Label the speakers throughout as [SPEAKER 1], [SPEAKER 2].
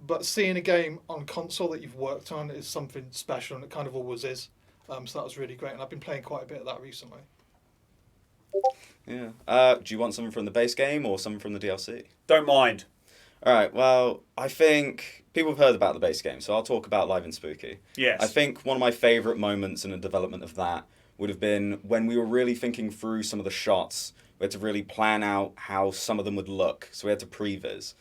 [SPEAKER 1] But seeing a game on console that you've worked on is something special, and it kind of always is. So that was really great, and I've been playing quite a bit of that recently.
[SPEAKER 2] Yeah. Do you want something from the base game or something from the DLC?
[SPEAKER 3] Don't mind.
[SPEAKER 2] All right. Well, I think people have heard about the base game, so I'll talk about Live and Spooky.
[SPEAKER 3] Yes.
[SPEAKER 2] I think one of my favourite moments in the development of that would have been when we were really thinking through some of the shots. We had to really plan out how some of them would look, so we had to previs.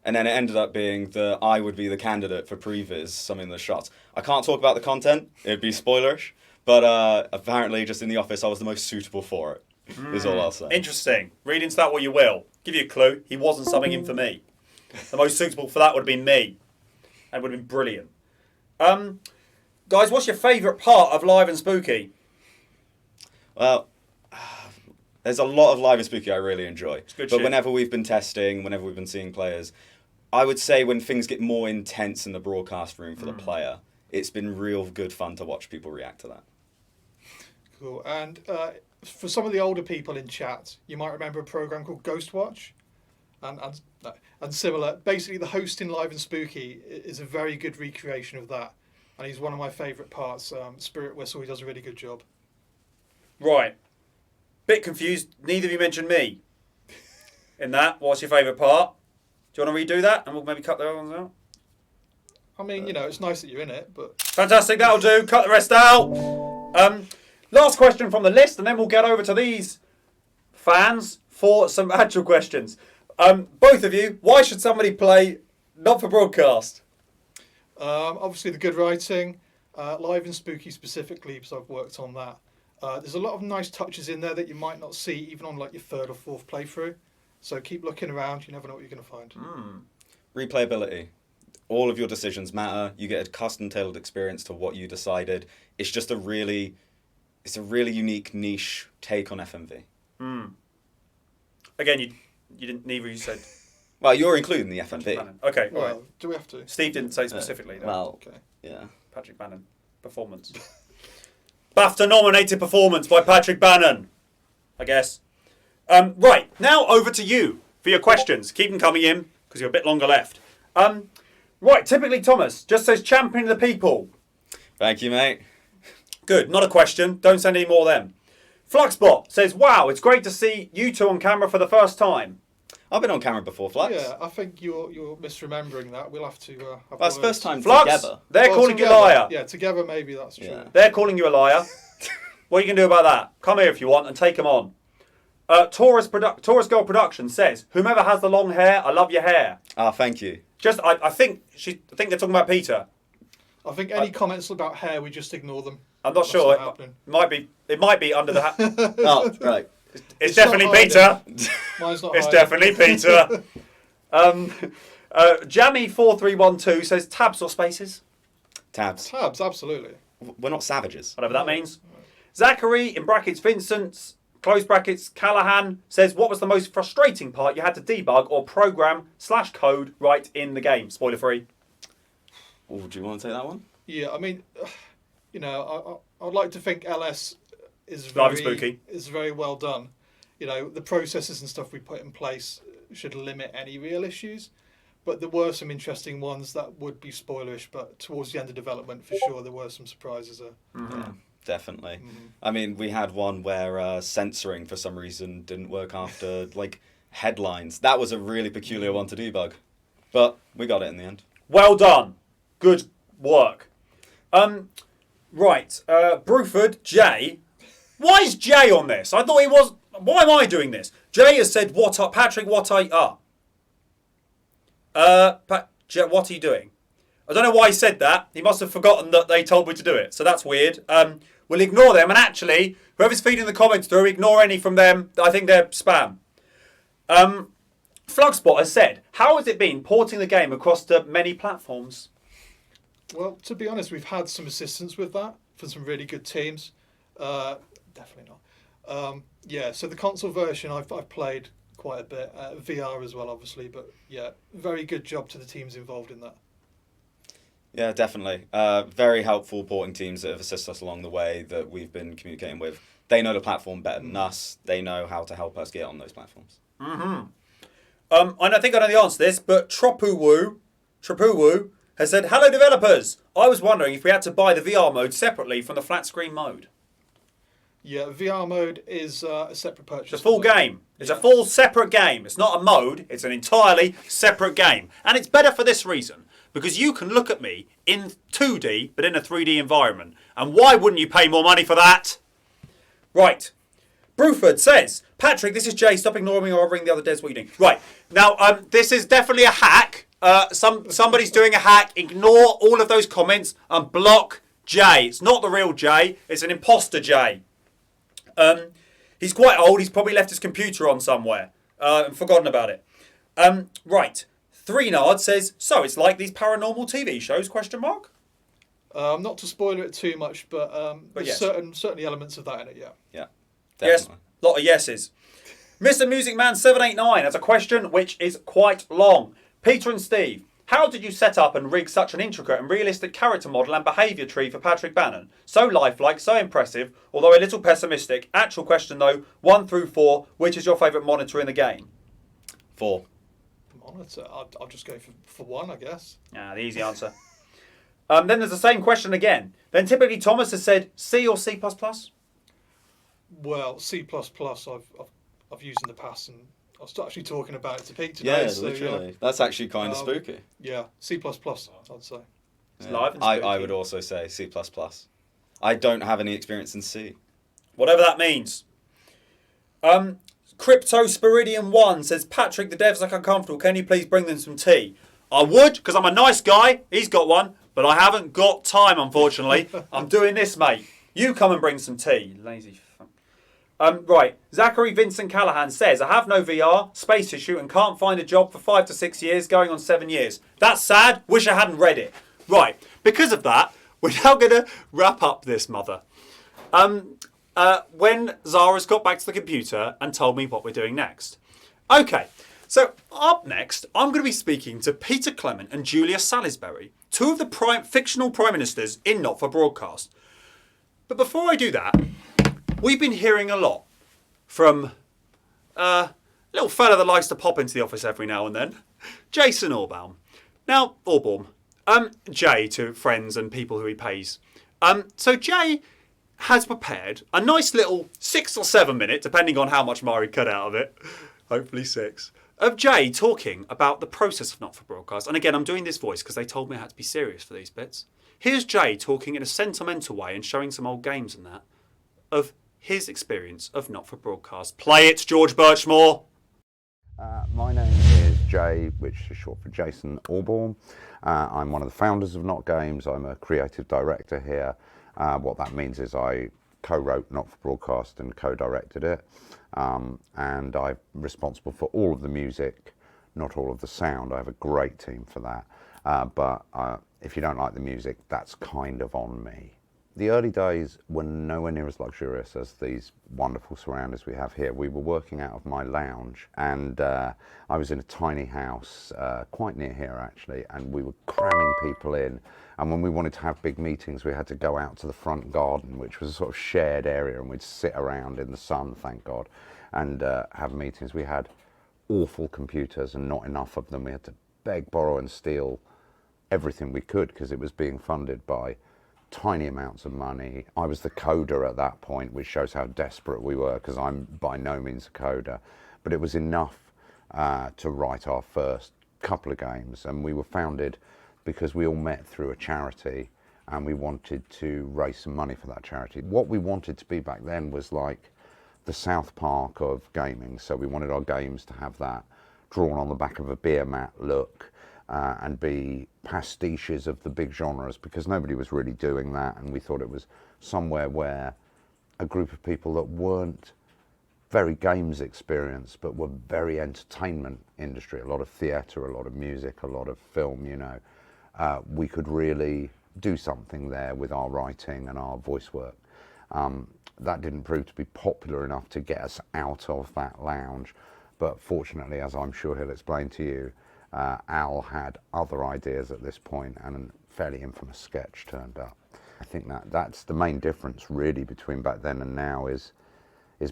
[SPEAKER 2] And then it ended up being that I would be the candidate for previs some of the shots. I can't talk about the content; it'd be spoilerish. But apparently, just in the office, I was the most suitable for it. Is all I'll say.
[SPEAKER 3] Interesting. Read into that what you will. Give you a clue. He wasn't subbing in for me. The most suitable for that would have been me. That would have been brilliant. Guys, what's your favourite part of Live and Spooky?
[SPEAKER 2] Well, there's a lot of Live and Spooky I really enjoy.
[SPEAKER 3] It's good
[SPEAKER 2] but
[SPEAKER 3] shit.
[SPEAKER 2] whenever we've been testing, whenever we've been seeing players, I would say when things get more intense in the broadcast room for the player, it's been real good fun to watch people react to that.
[SPEAKER 1] Cool. And for some of the older people in chat, you might remember a program called Ghostwatch, and similar. Basically, the host in Live and Spooky is a very good recreation of that, and he's one of my favourite parts. Spirit Whistle, he does a really good job.
[SPEAKER 3] Right. Bit confused. Neither of you mentioned me. In that, what's your favourite part? Do you want to redo that, and we'll maybe cut the other ones out?
[SPEAKER 1] I mean, it's nice that you're in it, but
[SPEAKER 3] Fantastic, that'll do. Cut the rest out. Last question from the list, and then we'll get over to these fans for some actual questions. Both of you, why should somebody play not for broadcast?
[SPEAKER 1] obviously the good writing, Live and Spooky specifically, because I've worked on that. There's a lot of nice touches in there that you might not see even on like your third or fourth playthrough. So keep looking around, you never know what you're going to find.
[SPEAKER 2] Replayability. All of your decisions matter. You get a custom-tailored experience to what you decided. It's just a really unique niche take on FMV.
[SPEAKER 3] Again, you didn't. Neither of you said.
[SPEAKER 2] Well, you're including the FMV.
[SPEAKER 3] Okay, all
[SPEAKER 1] Well,
[SPEAKER 3] right.
[SPEAKER 1] do we have to?
[SPEAKER 3] Steve didn't say specifically. Though.
[SPEAKER 2] Well,
[SPEAKER 1] Okay.
[SPEAKER 2] yeah.
[SPEAKER 3] Patrick Bannon performance. BAFTA-nominated performance by Patrick Bannon, I guess. Right, now over to you for your questions. Keep them coming in, because you're a bit longer left. Right, typically Thomas just says champion of the people.
[SPEAKER 2] Thank you, mate.
[SPEAKER 3] Good, not a question. Don't send any more of them. Fluxbot says, wow, it's great to see you two on camera for the first time.
[SPEAKER 2] I've been on camera before, Flux.
[SPEAKER 1] Yeah, I think you're misremembering that. We'll have to have
[SPEAKER 2] That's
[SPEAKER 1] words.
[SPEAKER 2] first time
[SPEAKER 3] Flux,
[SPEAKER 2] together.
[SPEAKER 3] they're
[SPEAKER 1] Well,
[SPEAKER 3] calling
[SPEAKER 1] together.
[SPEAKER 3] you a liar.
[SPEAKER 1] Yeah, together maybe that's true.
[SPEAKER 2] Yeah.
[SPEAKER 3] They're calling you a liar. What are you going to do about that? Come here if you want and take them on. Taurus Girl Production says, whomever has the long hair, I love your hair.
[SPEAKER 2] Ah, thank you.
[SPEAKER 3] Just, I think they're talking about Peter.
[SPEAKER 1] I think any comments about hair, we just ignore them.
[SPEAKER 3] I'm not
[SPEAKER 1] That's
[SPEAKER 3] sure.
[SPEAKER 1] not happening.
[SPEAKER 3] It might be under the hat.
[SPEAKER 2] Oh, right.
[SPEAKER 3] It's
[SPEAKER 1] not
[SPEAKER 3] definitely
[SPEAKER 1] hiding.
[SPEAKER 3] Peter.
[SPEAKER 1] Mine's not
[SPEAKER 3] It's
[SPEAKER 1] hiding.
[SPEAKER 3] definitely Peter. Jammy4312 says tabs or spaces.
[SPEAKER 2] Tabs.
[SPEAKER 1] Tabs, absolutely.
[SPEAKER 2] We're not savages.
[SPEAKER 3] Whatever that means. Zachary, in brackets, Vincent, close brackets, Callahan, says, what was the most frustrating part you had to debug or program/code right in the game? Spoiler free.
[SPEAKER 2] Oh, do you want to take that one?
[SPEAKER 1] Yeah, I mean, I'd like to think LS is
[SPEAKER 3] Live and Spooky.
[SPEAKER 1] very well done. The processes and stuff we put in place should limit any real issues. But there were some interesting ones that would be spoilerish, but towards the end of development, for sure, there were some surprises there.
[SPEAKER 2] Yeah, definitely. I mean, we had one where censoring for some reason didn't work after headlines. That was a really peculiar one to debug, but we got it in the end.
[SPEAKER 3] Well done. Good work. Right. Bruford, Jay. Why is Jay on this? I thought he was... Why am I doing this? Jay has said, what up, Patrick, what are... Jay, what are you doing? I don't know why he said that. He must have forgotten that they told me to do it. So that's weird. We'll ignore them. And actually, whoever's feeding the comments through, ignore any from them. I think they're spam. Flugspot has said, how has it been porting the game across to many platforms?
[SPEAKER 1] Well, to be honest, we've had some assistance with that for some really good teams. Definitely not. So the console version I've played quite a bit. VR as well, obviously. But yeah, very good job to the teams involved in that.
[SPEAKER 2] Yeah, definitely. Very helpful porting teams that have assisted us along the way that we've been communicating with. They know the platform better than us. They know how to help us get on those platforms.
[SPEAKER 3] And I think I know the answer to this, but Tropu Woo Trapuwu has said, hello developers. I was wondering if we had to buy the VR mode separately from the flat screen mode.
[SPEAKER 1] Yeah, VR mode is a separate purchase.
[SPEAKER 3] It's a full game. It's a full separate game. It's not a mode. It's an entirely separate game. And it's better for this reason. Because you can look at me in 2D, but in a 3D environment. And why wouldn't you pay more money for that? Right. Bruford says, Patrick, this is Jay. Stop ignoring me or I'll ring the other devs. What are you doing? Right. Now, this is definitely a hack. Somebody's doing a hack. Ignore all of those comments and block Jay. It's not the real Jay. It's an imposter Jay. He's quite old. He's probably left his computer on somewhere and forgotten about it. Right. Threenard says, so it's like these paranormal TV shows, question mark?
[SPEAKER 1] Not to spoil it too much, but there's
[SPEAKER 3] yes.
[SPEAKER 1] certainly elements of that in it, yeah.
[SPEAKER 2] Yeah,
[SPEAKER 3] Yes,
[SPEAKER 2] definitely.
[SPEAKER 3] lot of yeses. Mr. Music Man 789 has a question which is quite long. Peter and Steve, how did you set up and rig such an intricate and realistic character model and behaviour tree for Patrick Bannon? So lifelike, so impressive, although a little pessimistic. Actual question though, 1 through 4, which is your favourite monitor in the game?
[SPEAKER 2] 4.
[SPEAKER 1] Monitor, I'll just go for 1, I guess.
[SPEAKER 3] Ah, the easy answer. Then there's the same question again. Then typically Thomas has said C or C++?
[SPEAKER 1] Well, C++ I've used in the past, and I was actually talking about it to Pete
[SPEAKER 2] Yeah,
[SPEAKER 1] today. So,
[SPEAKER 2] literally. That's actually kind of spooky.
[SPEAKER 1] Yeah, C++, I'd say.
[SPEAKER 3] It's live and
[SPEAKER 2] I
[SPEAKER 3] spooky.
[SPEAKER 2] would also say C++. I don't have any experience in C.
[SPEAKER 3] Whatever that means. Crypto Spiridium 1 says, Patrick, the devs look uncomfortable. Can you please bring them some tea? I would, because I'm a nice guy. He's got one. But I haven't got time, unfortunately. I'm doing this, mate. You come and bring some tea. Lazy fuck. Right. Zachary Vincent Callahan says, I have no VR, space issue, and can't find a job for 5 to 6 years, going on 7 years. That's sad. Wish I hadn't read it. Right. Because of that, we're now going to wrap up this mother. When Zara's got back to the computer and told me what we're doing next. Okay. So up next, I'm going to be speaking to Peter Clement and Julia Salisbury, two of the fictional prime ministers in Not for Broadcast. But before I do that, we've been hearing a lot from a little fella that likes to pop into the office every now and then, Jason Orbaum. Now, Orbaum, Jay to friends and people who he pays. So Jay has prepared a nice little 6 or 7 minute, depending on how much Mari cut out of it, hopefully 6, of Jay talking about the process of Not for Broadcast. And again, I'm doing this voice because they told me I had to be serious for these bits. Here's Jay talking in a sentimental way and showing some old games and that of his experience of Not for Broadcast. Play it, George Birchmore.
[SPEAKER 4] My name is Jay, which is short for Jason Orbaum. I'm one of the founders of Not Games. I'm a creative director here. What that means is I co-wrote Not for Broadcast and co-directed it. And I'm responsible for all of the music, not all of the sound. I have a great team for that. But if you don't like the music, that's kind of on me. The early days were nowhere near as luxurious as these wonderful surroundings we have here. We were working out of my lounge, and I was in a tiny house quite near here actually, and we were cramming people in. And when we wanted to have big meetings, we had to go out to the front garden, which was a sort of shared area, and we'd sit around in the sun, thank God, and have meetings. We had awful computers and not enough of them. We had to beg, borrow and steal everything we could because it was being funded by tiny amounts of money. I was the coder at that point, which shows how desperate we were because I'm by no means a coder, but it was enough to write our first couple of games. And we were founded because we all met through a charity and we wanted to raise some money for that charity. What we wanted to be back then was like the South Park of gaming. So we wanted our games to have that drawn on the back of a beer mat look and be pastiches of the big genres, because nobody was really doing that, and we thought it was somewhere where a group of people that weren't very games experienced but were very entertainment industry, a lot of theatre, a lot of music, a lot of film, you know, we could really do something there with our writing and our voice work. That didn't prove to be popular enough to get us out of that lounge, but fortunately, as I'm sure he'll explain to you, Al had other ideas at this point, and a fairly infamous sketch turned up. I think that's the main difference really between back then and now is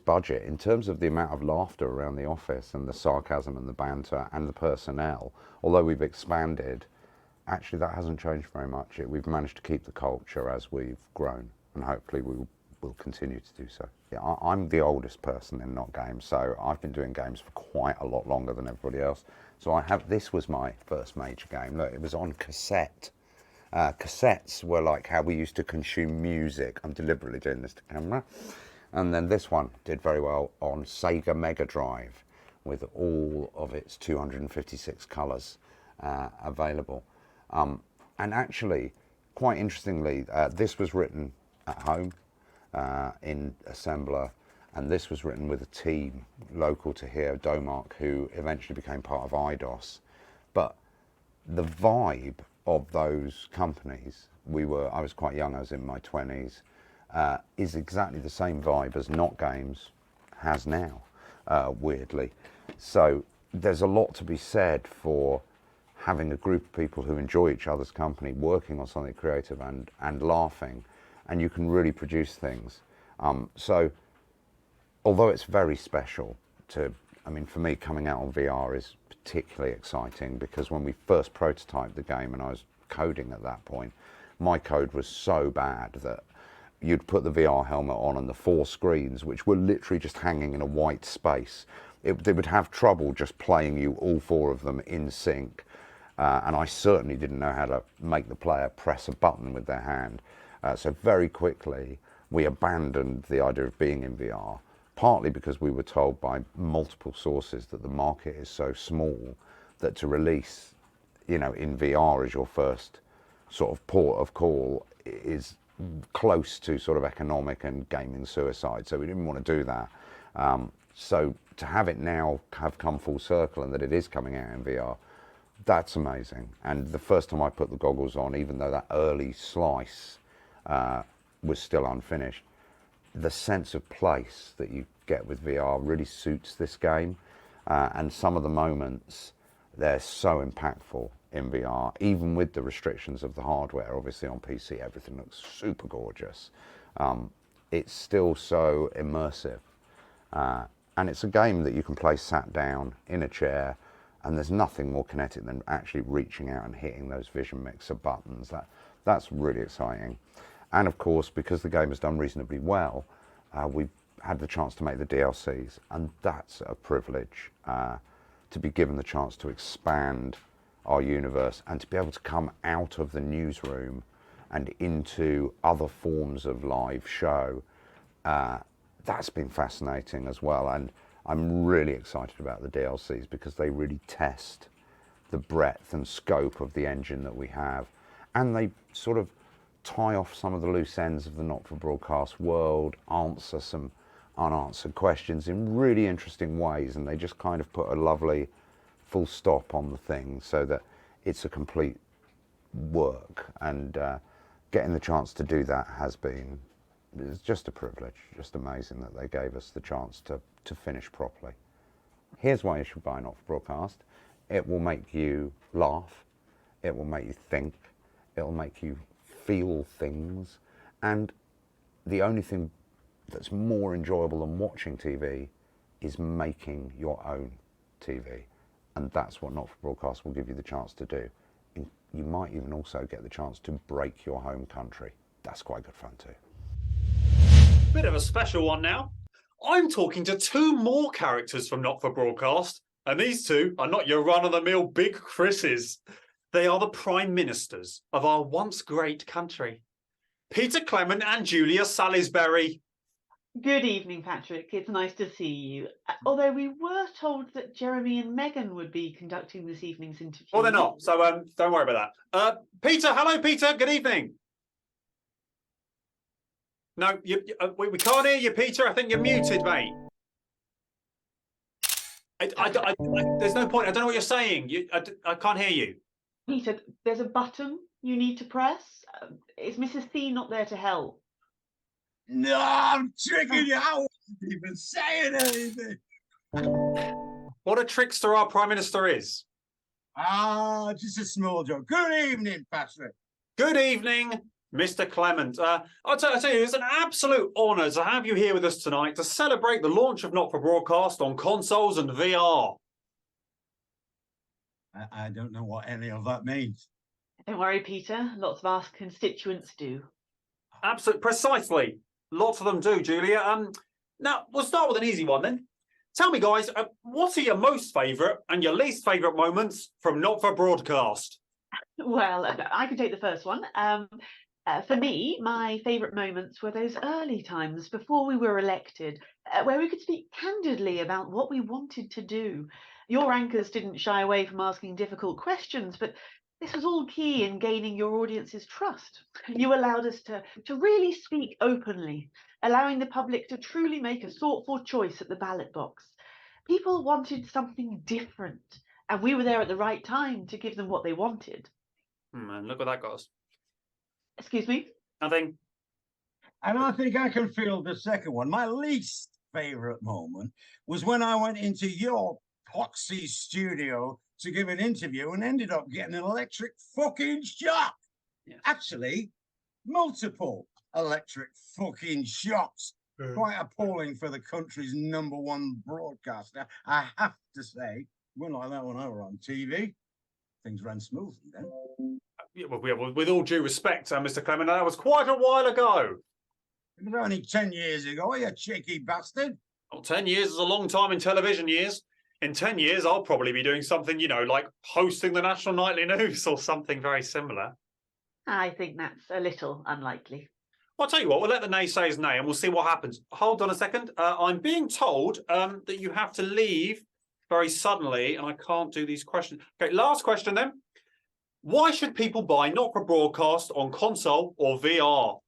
[SPEAKER 4] budget. In terms of the amount of laughter around the office and the sarcasm and the banter and the personnel, although we've expanded, actually that hasn't changed very much. We've managed to keep the culture as we've grown, and hopefully we will continue to do so. Yeah, I'm the oldest person in Not Games, so I've been doing games for quite a lot longer than everybody else. So this was my first major game. Look, it was on cassette. Cassettes were like how we used to consume music. I'm deliberately doing this to camera. And then this one did very well on Sega Mega Drive with all of its 256 colours available. And actually, quite interestingly, this was written at home in assembler, and this was written with a team local to here, Domark, who eventually became part of IDOS. But the vibe of those companies, I was quite young, I was in my 20s, is exactly the same vibe as Not Games has now, weirdly. So there's a lot to be said for having a group of people who enjoy each other's company, working on something creative and laughing, and you can really produce things. So although it's very special for me, coming out on VR is particularly exciting, because when we first prototyped the game, and I was coding at that point, my code was so bad that you'd put the VR helmet on and the 4 screens, which were literally just hanging in a white space, they would have trouble just playing you all 4 of them in sync. And I certainly didn't know how to make the player press a button with their hand. So very quickly, we abandoned the idea of being in VR, partly because we were told by multiple sources that the market is so small that to release, in VR as your first sort of port of call is close to sort of economic and gaming suicide. So we didn't want to do that. So to have it now have come full circle and that it is coming out in VR, that's amazing. And the first time I put the goggles on, even though that early slice was still unfinished, the sense of place that you get with VR really suits this game. And some of the moments, they're so impactful in VR, even with the restrictions of the hardware. Obviously on PC, everything looks super gorgeous. It's still so immersive. And it's a game that you can play sat down in a chair, and there's nothing more kinetic than actually reaching out and hitting those vision mixer buttons. That's really exciting. And of course, because the game has done reasonably well, we've had the chance to make the DLCs, and that's a privilege, to be given the chance to expand our universe and to be able to come out of the newsroom and into other forms of live show. That's been fascinating as well, and I'm really excited about the DLCs because they really test the breadth and scope of the engine that we have, and they sort of tie off some of the loose ends of the not-for-broadcast world, answer some unanswered questions in really interesting ways, and they just kind of put a lovely full stop on the thing so that it's a complete work. And getting the chance to do that it's just a privilege, just amazing that they gave us the chance to finish properly. Here's why you should buy Not-for-Broadcast. It will make you laugh, it will make you think, it will make you feel things, and the only thing that's more enjoyable than watching TV is making your own TV, and that's what Not-for-Broadcast will give you the chance to do. You might even also get the chance to break your home country. That's quite good fun too.
[SPEAKER 3] Bit of a special one now. I'm talking to 2 more characters from Not-for-Broadcast, and these 2 are not your run-of-the-mill big Chris's. They are the prime ministers of our once great country. Peter Clement and Julia Salisbury.
[SPEAKER 5] Good evening, Patrick. It's nice to see you. Although we were told that Jeremy and Megan would be conducting this evening's interview.
[SPEAKER 3] Well, they're not, so don't worry about that. Peter, hello, Peter. Good evening. No, we can't hear you, Peter. I think you're muted, mate. There's no point. I don't know what you're saying. I can't hear you.
[SPEAKER 5] Peter, there's a button you need to press. Is Mrs. C not there to help?
[SPEAKER 6] No, I'm tricking you. I wasn't even saying anything.
[SPEAKER 3] What a trickster our Prime Minister is.
[SPEAKER 6] Just a small joke. Good evening, Patrick.
[SPEAKER 3] Good evening, Mr. Clement. I'll tell you, it's an absolute honour to have you here with us tonight to celebrate the launch of Not-for-Broadcast on consoles and VR.
[SPEAKER 6] I don't know what any of that means.
[SPEAKER 5] Don't worry, Peter. Lots of our constituents do.
[SPEAKER 3] Absolutely, precisely. Lots of them do, Julia. Now, we'll start with an easy one then. Tell me, guys, what are your most favourite and your least favourite moments from Not For Broadcast?
[SPEAKER 5] Well, I can take the first one. For me, my favourite moments were those early times before we were elected, where we could speak candidly about what we wanted to do. Your anchors didn't shy away from asking difficult questions, but this was all key in gaining your audience's trust. You allowed us to really speak openly, allowing the public to truly make a thoughtful choice at the ballot box. People wanted something different, and we were there at the right time to give them what they wanted.
[SPEAKER 3] And look what that got us.
[SPEAKER 5] Excuse me?
[SPEAKER 3] Nothing.
[SPEAKER 6] And I think I can feel the second one. My least favourite moment was when I went into your poxy studio to give an interview and ended up getting an electric fucking shock.
[SPEAKER 3] Yes.
[SPEAKER 6] Actually, multiple electric fucking shocks. Quite appalling for the country's #1 broadcaster. I have to say, we're like that when I were on TV. Things ran smoothly then.
[SPEAKER 3] Yeah, well, with all due respect, Mr. Clement, that was quite a while ago.
[SPEAKER 6] It was only 10 years ago, you cheeky bastard.
[SPEAKER 3] Well, 10 years is a long time in television years. In 10 years, I'll probably be doing something, like hosting the National Nightly News or something very similar.
[SPEAKER 5] I think that's a little unlikely.
[SPEAKER 3] Well, I'll tell you what, we'll let the naysayers nay and we'll see what happens. Hold on a second. I'm being told that you have to leave very suddenly and I can't do these questions. Okay, last question then. Why should people buy Not For Broadcast on console or VR?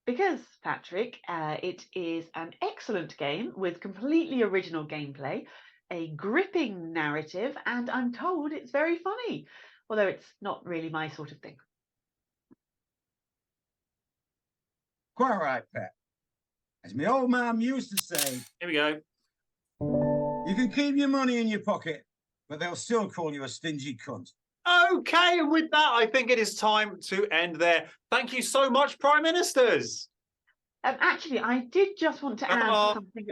[SPEAKER 5] Because, Patrick, it is an excellent game with completely original gameplay, a gripping narrative, and I'm told it's very funny, although it's not really my sort of thing.
[SPEAKER 6] Quite right, Pet. As my old man used to say,
[SPEAKER 3] Here we go.
[SPEAKER 6] you can keep your money in your pocket, but they'll still call you a stingy cunt.
[SPEAKER 3] Okay, and with that, I think it is time to end there. Thank you so much, Prime Ministers.
[SPEAKER 5] Actually, I did just want to add something.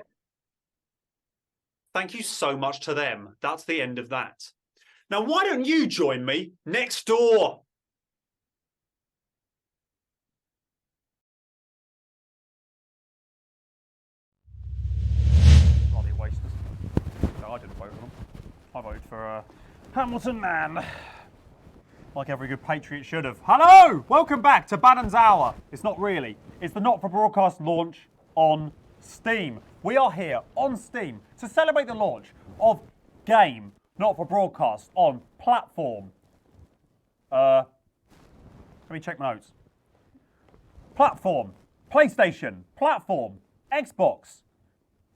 [SPEAKER 3] Thank you so much to them. That's the end of that. Now, why don't you join me next door? Bloody wasters. No, I didn't vote for them. I voted for Hamilton Man. Like every good patriot should have. Hello! Welcome back to Bannon's Hour. It's not really. It's the Not For Broadcast launch on Steam. We are here on Steam to celebrate the launch of game Not For Broadcast on platform. Let me check my notes. Platform, PlayStation, platform, Xbox,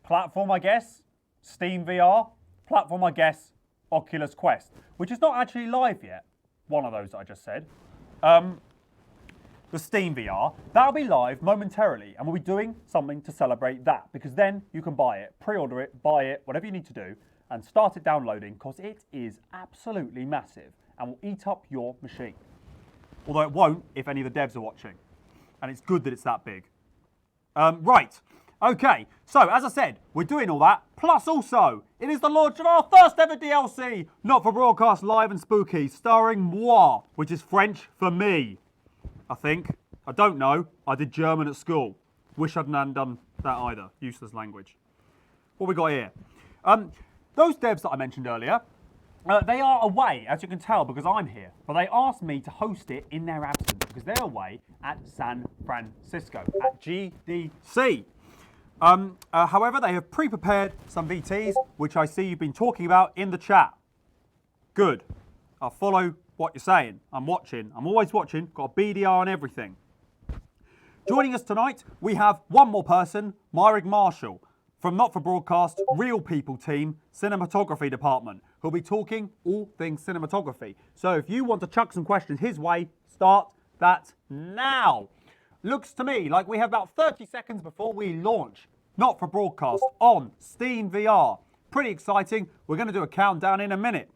[SPEAKER 3] platform, I guess, Steam VR, platform, I guess, Oculus Quest, which is not actually live yet. One of those that I just said. The Steam VR, that'll be live momentarily, and we'll be doing something to celebrate that, because then you can buy it, pre-order it, buy it, whatever you need to do, and start it downloading, because it is absolutely massive and will eat up your machine. Although it won't if any of the devs are watching. And it's good that it's that big. Right. Okay, so as I said, we're doing all that. Plus also, it is the launch of our first ever DLC, Not For Broadcast Live and Spooky, starring moi, which is French for me, I think. I don't know. I did German at school. Wish I hadn't done that either. Useless language. What we got here? Those devs that I mentioned earlier, they are away, as you can tell, because I'm here. But they asked me to host it in their absence, because they're away at San Francisco, at GDC. However, they have pre-prepared some VTs, which I see you've been talking about in the chat. Good. I'll follow what you're saying. I'm watching. I'm always watching. Got a BDR and everything. Joining us tonight, we have one more person, Myrig Marshall, from Not For Broadcast Real People team, Cinematography Department, who'll be talking all things cinematography. So if you want to chuck some questions his way, start that now. Looks to me like we have about 30 seconds before we launch Not For Broadcast on Steam VR. Pretty exciting. We're going to do a countdown in a minute.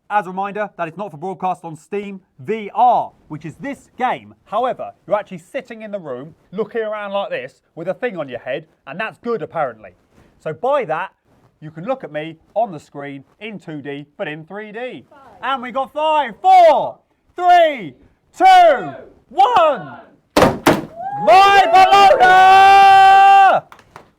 [SPEAKER 3] As a reminder, that is Not For Broadcast on Steam VR, which is this game. However, you're actually sitting in the room, looking around like this, with a thing on your head, and that's good apparently. So by that, you can look at me on the screen in 2D, but in 3D. And we got 5, 4, 3, 2, 1. My Bologna!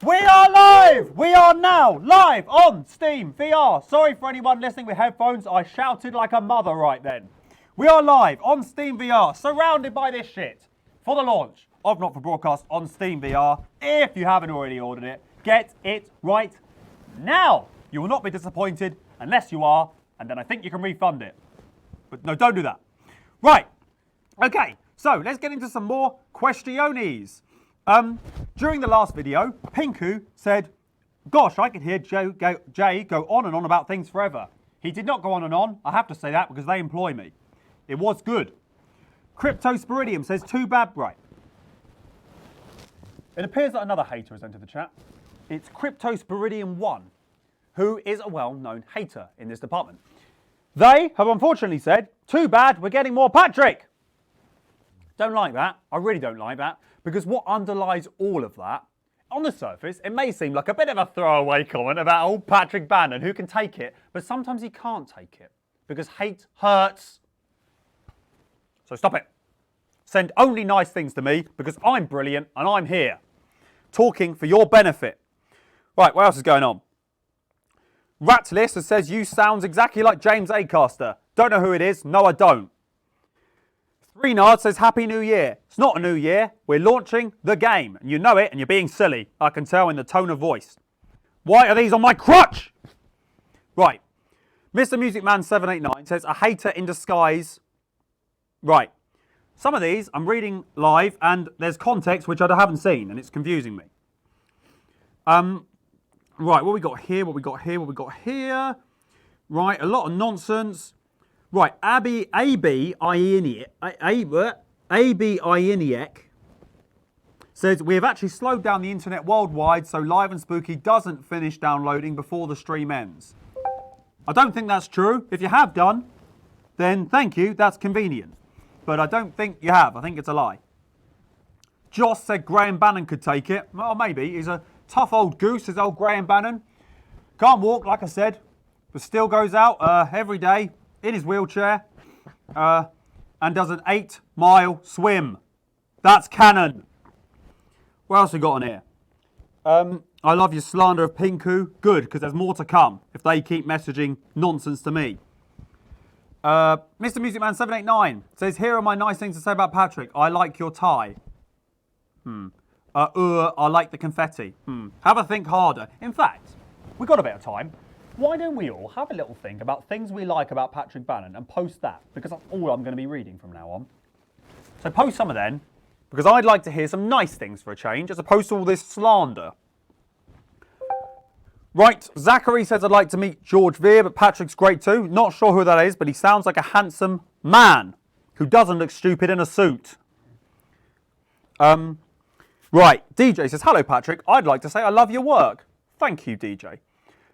[SPEAKER 3] We are live! We are now live on Steam VR. Sorry for anyone listening with headphones. I shouted like a mother right then. We are live on Steam VR, surrounded by this shit, for the launch of Not For Broadcast on Steam VR. If you haven't already ordered it, get it right now. You will not be disappointed unless you are, and then I think you can refund it. But no, don't do that. Right. Okay, so let's get into some more questiones. During the last video, Pinku said, gosh, I could hear Jay go on and on about things forever. He did not go on and on. I have to say that because they employ me. It was good. Cryptosporidium says, too bad, right. It appears that another hater has entered the chat. It's Cryptosporidium1, who is a well-known hater in this department. They have unfortunately said, too bad, we're getting more Patrick. Don't like that. I really don't like that. Because what underlies all of that, on the surface, it may seem like a bit of a throwaway comment about old Patrick Bannon, who can take it, but sometimes he can't take it. Because hate hurts. So stop it. Send only nice things to me, because I'm brilliant and I'm here. Talking for your benefit. Right, what else is going on? Ratlist says, you sounds exactly like James Acaster. Don't know who it is. No, I don't. 3nard says, Happy New Year. It's not a new year. We're launching the game. And you know it, and you're being silly. I can tell in the tone of voice. Why are these on my crutch? Right. Mr. Music Man 789 says, a hater in disguise. Right. Some of these I'm reading live, and there's context which I haven't seen, and it's confusing me. Right, what we got here, what we got here, what we got here. Right, a lot of nonsense. Right, Abby Ieniak says, we have actually slowed down the internet worldwide so Live and Spooky doesn't finish downloading before the stream ends. I don't think that's true. If you have done, then thank you, that's convenient. But I don't think you have. I think it's a lie. Joss said Graham Bannon could take it. Well, maybe. He's a tough old goose, is old Graham Bannon. Can't walk, like I said, but still goes out every day in his wheelchair and does an 8-mile swim. That's canon. What else we got on here? I love your slander of Pinku. Good, because there's more to come if they keep messaging nonsense to me. Mr. Music Man 789 says, here are my nice things to say about Patrick. I like your tie. I like the confetti. Have a think harder. In fact, we've got a bit of time. Why don't we all have a little think about things we like about Patrick Bannon and post that? Because that's all I'm going to be reading from now on. So post some of them, because I'd like to hear some nice things for a change, as opposed to all this slander. Right, Zachary says, I'd like to meet George Veer, but Patrick's great too. Not sure who that is, but he sounds like a handsome man who doesn't look stupid in a suit. Right, DJ says, hello Patrick, I'd like to say I love your work. Thank you, DJ.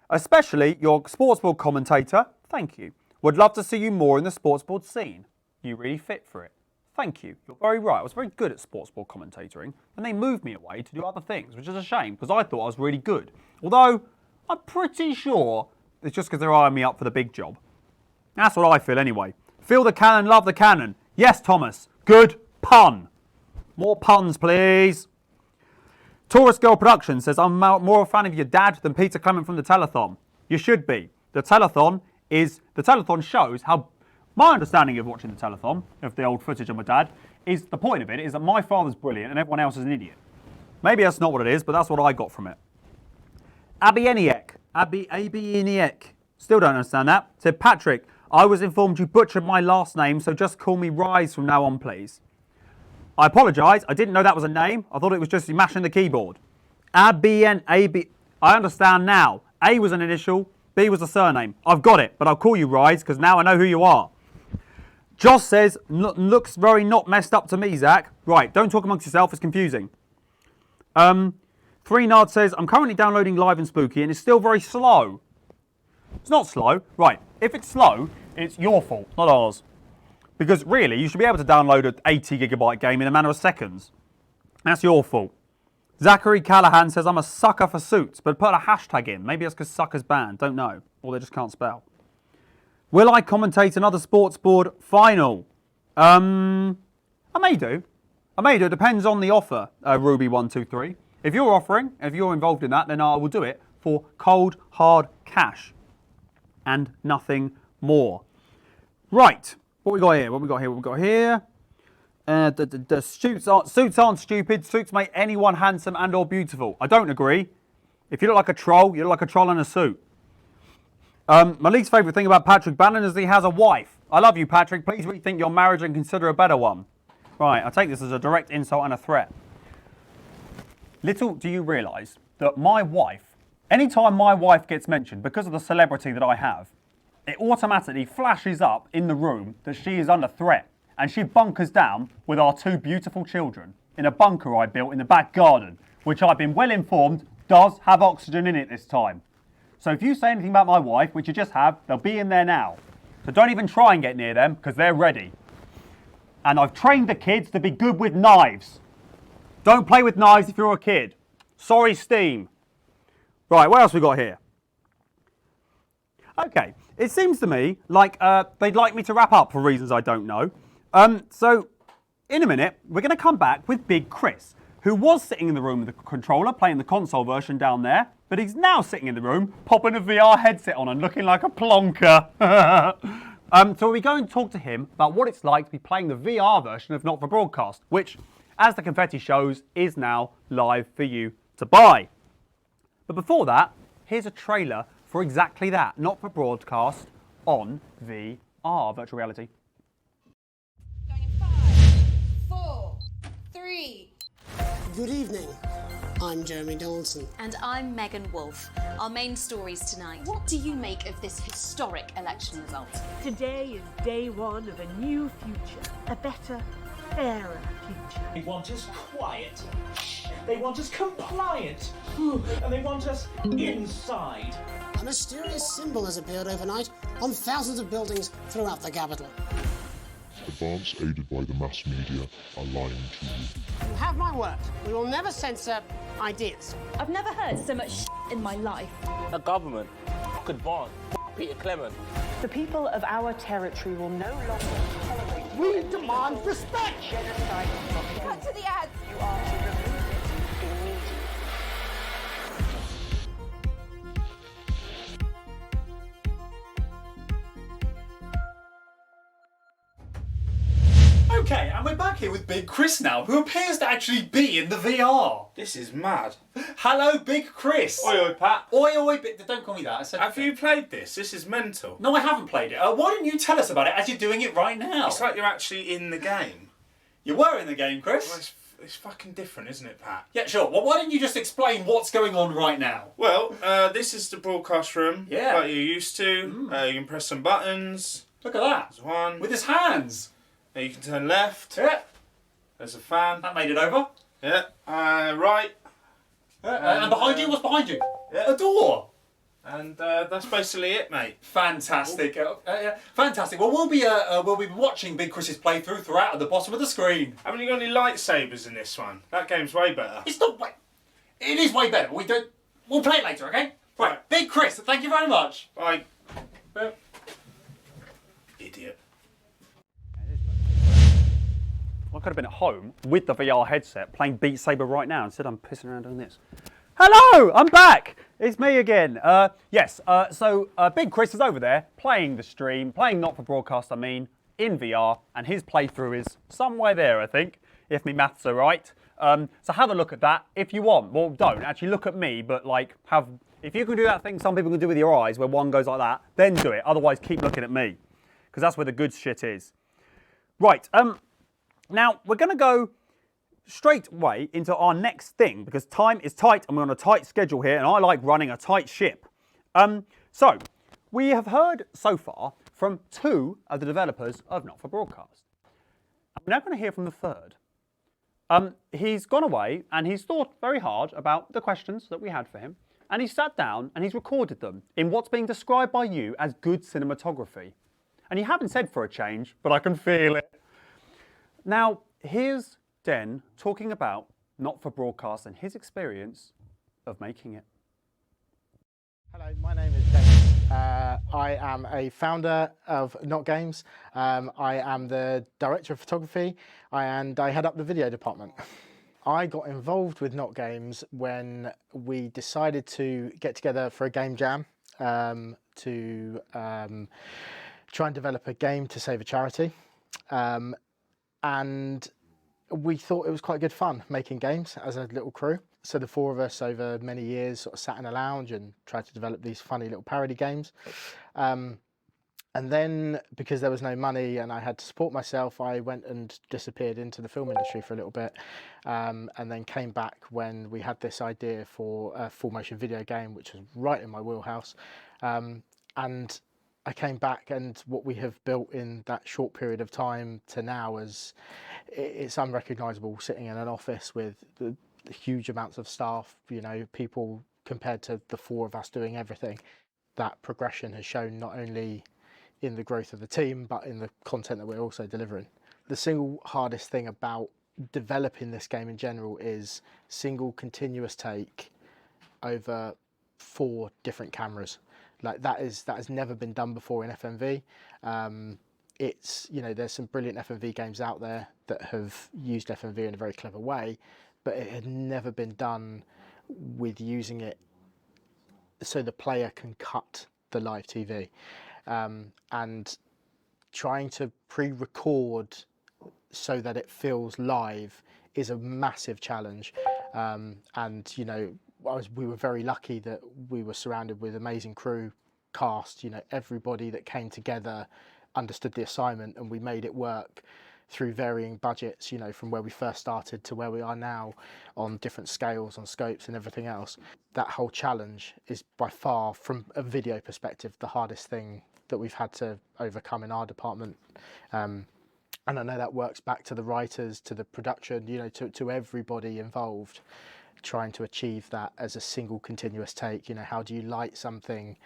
[SPEAKER 3] Especially your sportsboard commentator. Thank you. Would love to see you more in the sportsboard scene. You really fit for it. Thank you. You're very right. I was very good at sportsboard commentating, and they moved me away to do other things, which is a shame, because I thought I was really good. Although, I'm pretty sure it's just because they're eyeing me up for the big job. That's what I feel anyway. Feel the cannon, love the cannon. Yes, Thomas. Good pun. More puns, please. Taurus Girl Production says, I'm more a fan of your dad than Peter Clement from the telethon. You should be. The telethon shows how, my understanding of watching the telethon, of the old footage of my dad, is the point of it is that my father's brilliant and everyone else is an idiot. Maybe that's not what it is, but that's what I got from it. Abieniak. Still don't understand that. Said, Patrick, I was informed you butchered my last name, so just call me Rise from now on, please. I apologise. I didn't know that was a name. I thought it was just you mashing the keyboard. I understand now. A was an initial, B was a surname. I've got it, but I'll call you Rise because now I know who you are. Joss says, looks very not messed up to me, Zach. Right, don't talk amongst yourself. It's confusing. 3nard says, I'm currently downloading Live and Spooky and it's still very slow. It's not slow. Right, if it's slow, it's your fault, not ours. Because really, you should be able to download an 80GB game in a matter of seconds. That's your fault. Zachary Callahan says, I'm a sucker for suits, but put a hashtag in. Maybe it's because sucker's banned. Don't know. Or they just can't spell. Will I commentate another sports board final? I may do. It depends on the offer, Ruby123. If you're offering, if you're involved in that, then I will do it for cold, hard cash and nothing more. Right, what we got here? The suits aren't stupid. Suits make anyone handsome and or beautiful. I don't agree. If you look like a troll, you look like a troll in a suit. My least favourite thing about Patrick Bannon is that he has a wife. I love you, Patrick. Please rethink your marriage and consider a better one. Right, I take this as a direct insult and a threat. Little do you realise that my wife, anytime my wife gets mentioned, because of the celebrity that I have, it automatically flashes up in the room that she is under threat. And she bunkers down with our 2 beautiful children in a bunker I built in the back garden, which I've been well informed does have oxygen in it this time. So if you say anything about my wife, which you just have, they'll be in there now. So don't even try and get near them, because they're ready. And I've trained the kids to be good with knives. Don't play with knives if you're a kid. Sorry, Steam. Right, what else we got here? Okay, it seems to me like they'd like me to wrap up for reasons I don't know. So, in a minute, we're going to come back with Big Chris, who was sitting in the room with the controller, playing the console version down there, but he's now sitting in the room, popping a VR headset on and looking like a plonker. So we're going to talk to him about what it's like to be playing the VR version of Not For Broadcast, which, as the confetti shows, is now live for you to buy. But before that, here's a trailer for exactly that, Not For Broadcast on VR, virtual reality.
[SPEAKER 7] Going in 5, 4, 3.
[SPEAKER 8] Good evening. I'm Jeremy Dawson.
[SPEAKER 7] And I'm Megan Wolfe. Our main stories tonight. What do you make of this historic election result?
[SPEAKER 9] Today is day one of a new future, a better, fairer future.
[SPEAKER 10] They want us quiet. They want us compliant. And they want us inside.
[SPEAKER 8] A mysterious symbol has appeared overnight on thousands of buildings throughout the capital.
[SPEAKER 11] Advance aided by the mass media are lying to you.
[SPEAKER 8] You have my word. We will never censor ideas.
[SPEAKER 12] I've never heard so much in my life.
[SPEAKER 13] The government, Advance, Peter Clement.
[SPEAKER 9] The people of our territory will no longer tolerate.
[SPEAKER 8] We demand respect.
[SPEAKER 9] Genocide.
[SPEAKER 7] Cut to the ads.
[SPEAKER 9] You are to remove it immediately.
[SPEAKER 3] Okay, and we're back here with Big Chris now, who appears to actually be in the VR.
[SPEAKER 2] This is mad.
[SPEAKER 3] Hello, Big Chris.
[SPEAKER 2] Oi, oi, Pat.
[SPEAKER 3] Oi, oi, don't call me that. I said
[SPEAKER 2] Have you played this? This is mental.
[SPEAKER 3] No, I haven't played it. Why don't you tell us about it as you're doing it right now?
[SPEAKER 2] It's like you're actually in the game.
[SPEAKER 3] You were in the game, Chris.
[SPEAKER 2] Well, it's fucking different, isn't it, Pat?
[SPEAKER 3] Yeah, sure. Well, why don't you just explain what's going on right now?
[SPEAKER 2] Well, this is the broadcast room.
[SPEAKER 3] Yeah.
[SPEAKER 2] Like you're used to. You can press some buttons.
[SPEAKER 3] Look at that.
[SPEAKER 2] There's one.
[SPEAKER 3] With his hands.
[SPEAKER 2] Now you can turn left.
[SPEAKER 3] Yeah.
[SPEAKER 2] There's a fan.
[SPEAKER 3] That made it over.
[SPEAKER 2] Yeah. Right.
[SPEAKER 3] And behind you, what's behind you?
[SPEAKER 2] Yeah.
[SPEAKER 3] A door.
[SPEAKER 2] And that's basically it, mate.
[SPEAKER 3] Fantastic. Fantastic. Well, we'll be watching Big Chris's playthrough throughout at the bottom of the screen.
[SPEAKER 2] Haven't you got any lightsabers in this one? That game's way better.
[SPEAKER 3] It's not way. It is way better. We'll play it later, okay? Right. Big Chris, thank you very much.
[SPEAKER 2] Bye. Idiot.
[SPEAKER 3] I could have been at home with the VR headset playing Beat Saber right now. Instead, I'm pissing around doing this. Hello, I'm back. It's me again. So Big Chris is over there playing the stream, playing Not For Broadcast, in VR, and his playthrough is somewhere there, I think, if me maths are right. So have a look at that if you want. Well, don't actually look at me, but if you can do that thing some people can do with your eyes, where one goes like that, then do it. Otherwise, keep looking at me, because that's where the good shit is. Right. Now, we're going to go straight away into our next thing because time is tight and we're on a tight schedule here and I like running a tight ship. So, we have heard so far from 2 of the developers of Not For Broadcast. We're now going to hear from the 3rd. He's gone away and he's thought very hard about the questions that we had for him and he's sat down and he's recorded them in what's being described by you as good cinematography. And you haven't said for a change, but I can feel it. Now, here's Den talking about Not For Broadcast and his experience of making it.
[SPEAKER 14] Hello, my name is Dennis. I am a founder of Not Games. I am the director of photography and I head up the video department. I got involved with Not Games when we decided to get together for a game jam to try and develop a game to save a charity. And we thought it was quite good fun making games as a little crew. So the four of us over many years sort of sat in a lounge and tried to develop these funny little parody games. And then because there was no money and I had to support myself, I went and disappeared into the film industry for a little bit. And then came back when we had this idea for a full motion video game, which was right in my wheelhouse. And I came back, and what we have built in that short period of time to now is it's unrecognisable. Sitting in an office with the huge amounts of staff, you know, people compared to the four of us doing everything. That progression has shown not only in the growth of the team, but in the content that we're also delivering. The single hardest thing about developing this game in general is single continuous take over 4 different cameras. Like that has never been done before in FMV. It's, you know, there's some brilliant FMV games out there that have used FMV in a very clever way, but it had never been done with using it so the player can cut the live TV. And trying to pre-record so that it feels live is a massive challenge. And, you know, we were very lucky that we were surrounded with amazing crew, cast, you know, everybody that came together understood the assignment, and we made it work through varying budgets, you know, from where we first started to where we are now on different scales, on scopes and everything else. That whole challenge is by far, from a video perspective, the hardest thing that we've had to overcome in our department. And I know that works back to the writers, to the production, you know, to everybody involved, trying to achieve that as a single continuous take. You know, how do you light something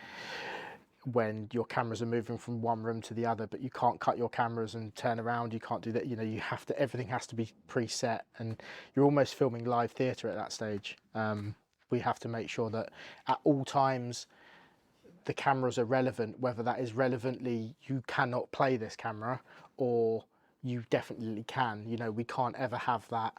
[SPEAKER 14] when your cameras are moving from one room to the other, but you can't cut your cameras and turn around, you can't do that, you know, you have to, everything has to be preset, and you're almost filming live theatre at that stage. We have to make sure that at all times the cameras are relevant, whether that is relevantly you cannot play this camera or you definitely can. You know, we can't ever have that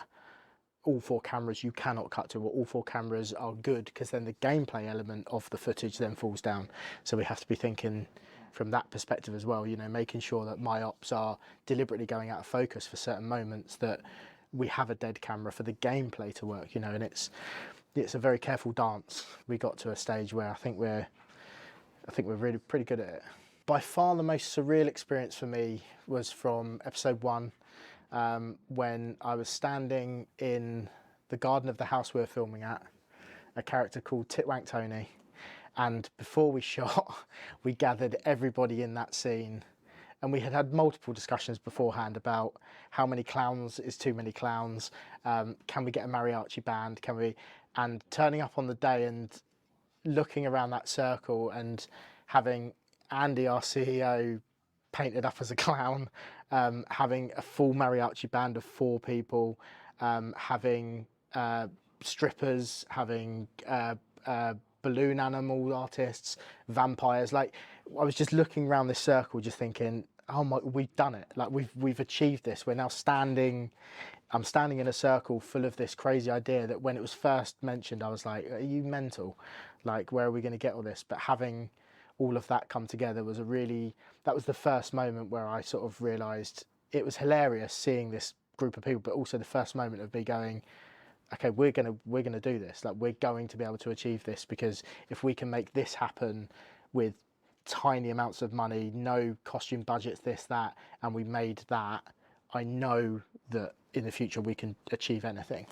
[SPEAKER 14] all 4 cameras you cannot cut to, or all 4 cameras are good, because then the gameplay element of the footage then falls down. So we have to be thinking from that perspective as well, you know, making sure that my ops are deliberately going out of focus for certain moments, that we have a dead camera for the gameplay to work, you know, and it's a very careful dance. We got to a stage where I think we're really pretty good at it. By far the most surreal experience for me was from episode 1, when I was standing in the garden of the house we were filming at, a character called Titwank Tony, and before we shot, we gathered everybody in that scene, and we had had multiple discussions beforehand about how many clowns is too many clowns, can we get a mariachi band, and turning up on the day and looking around that circle and having Andy, our CEO, painted up as a clown, having a full mariachi band of 4 people, having strippers, having balloon animal artists, vampires. Like, I was just looking around this circle just thinking, oh my, we've done it. Like, we've achieved this. We're now I'm standing in a circle full of this crazy idea that when it was first mentioned, I was like, are you mental? Like, where are we going to get all this? But having all of that come together was that was the first moment where I sort of realised it was hilarious seeing this group of people, but also the first moment of me going, okay, we're gonna do this. Like, we're going to be able to achieve this, because if we can make this happen with tiny amounts of money, no costume budgets, this, that, and we made that, I know that in the future we can achieve anything.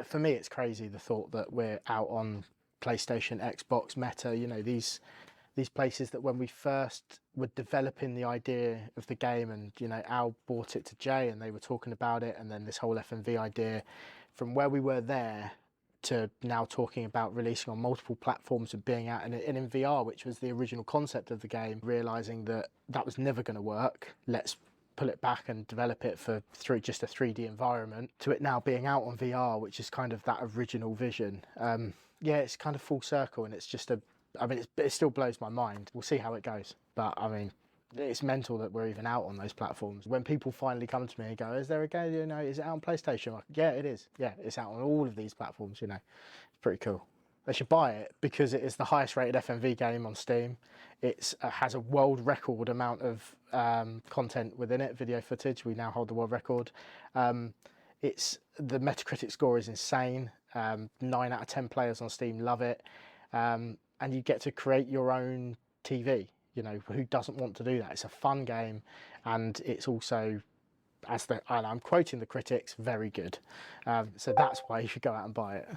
[SPEAKER 14] For me, it's crazy, the thought that we're out on PlayStation, Xbox, Meta, you know, these places that when we first were developing the idea of the game, and, you know, Al brought it to Jay and they were talking about it, and then this whole FMV idea, from where we were there to now talking about releasing on multiple platforms and being out and in VR, which was the original concept of the game, realising that that was never going to work. Let's pull it back and develop it through just a 3D environment, to it now being out on VR, which is kind of that original vision. Yeah, it's kind of full circle, and it's just I mean, it still blows my mind. We'll see how it goes. But I mean, it's mental that we're even out on those platforms. When people finally come to me and go, is there a game, you know, is it out on PlayStation? I'm like, yeah, it is. Yeah, it's out on all of these platforms, you know. It's pretty cool. They should buy it because it is the highest rated FMV game on Steam. It has a world record amount of content within it, video footage. We now hold the world record. It's the Metacritic score is insane. 9 out of 10 players on Steam love it. And you get to create your own TV. You know, who doesn't want to do that? It's a fun game, and it's also, and I'm quoting the critics, very good. So that's why you should go out and buy it.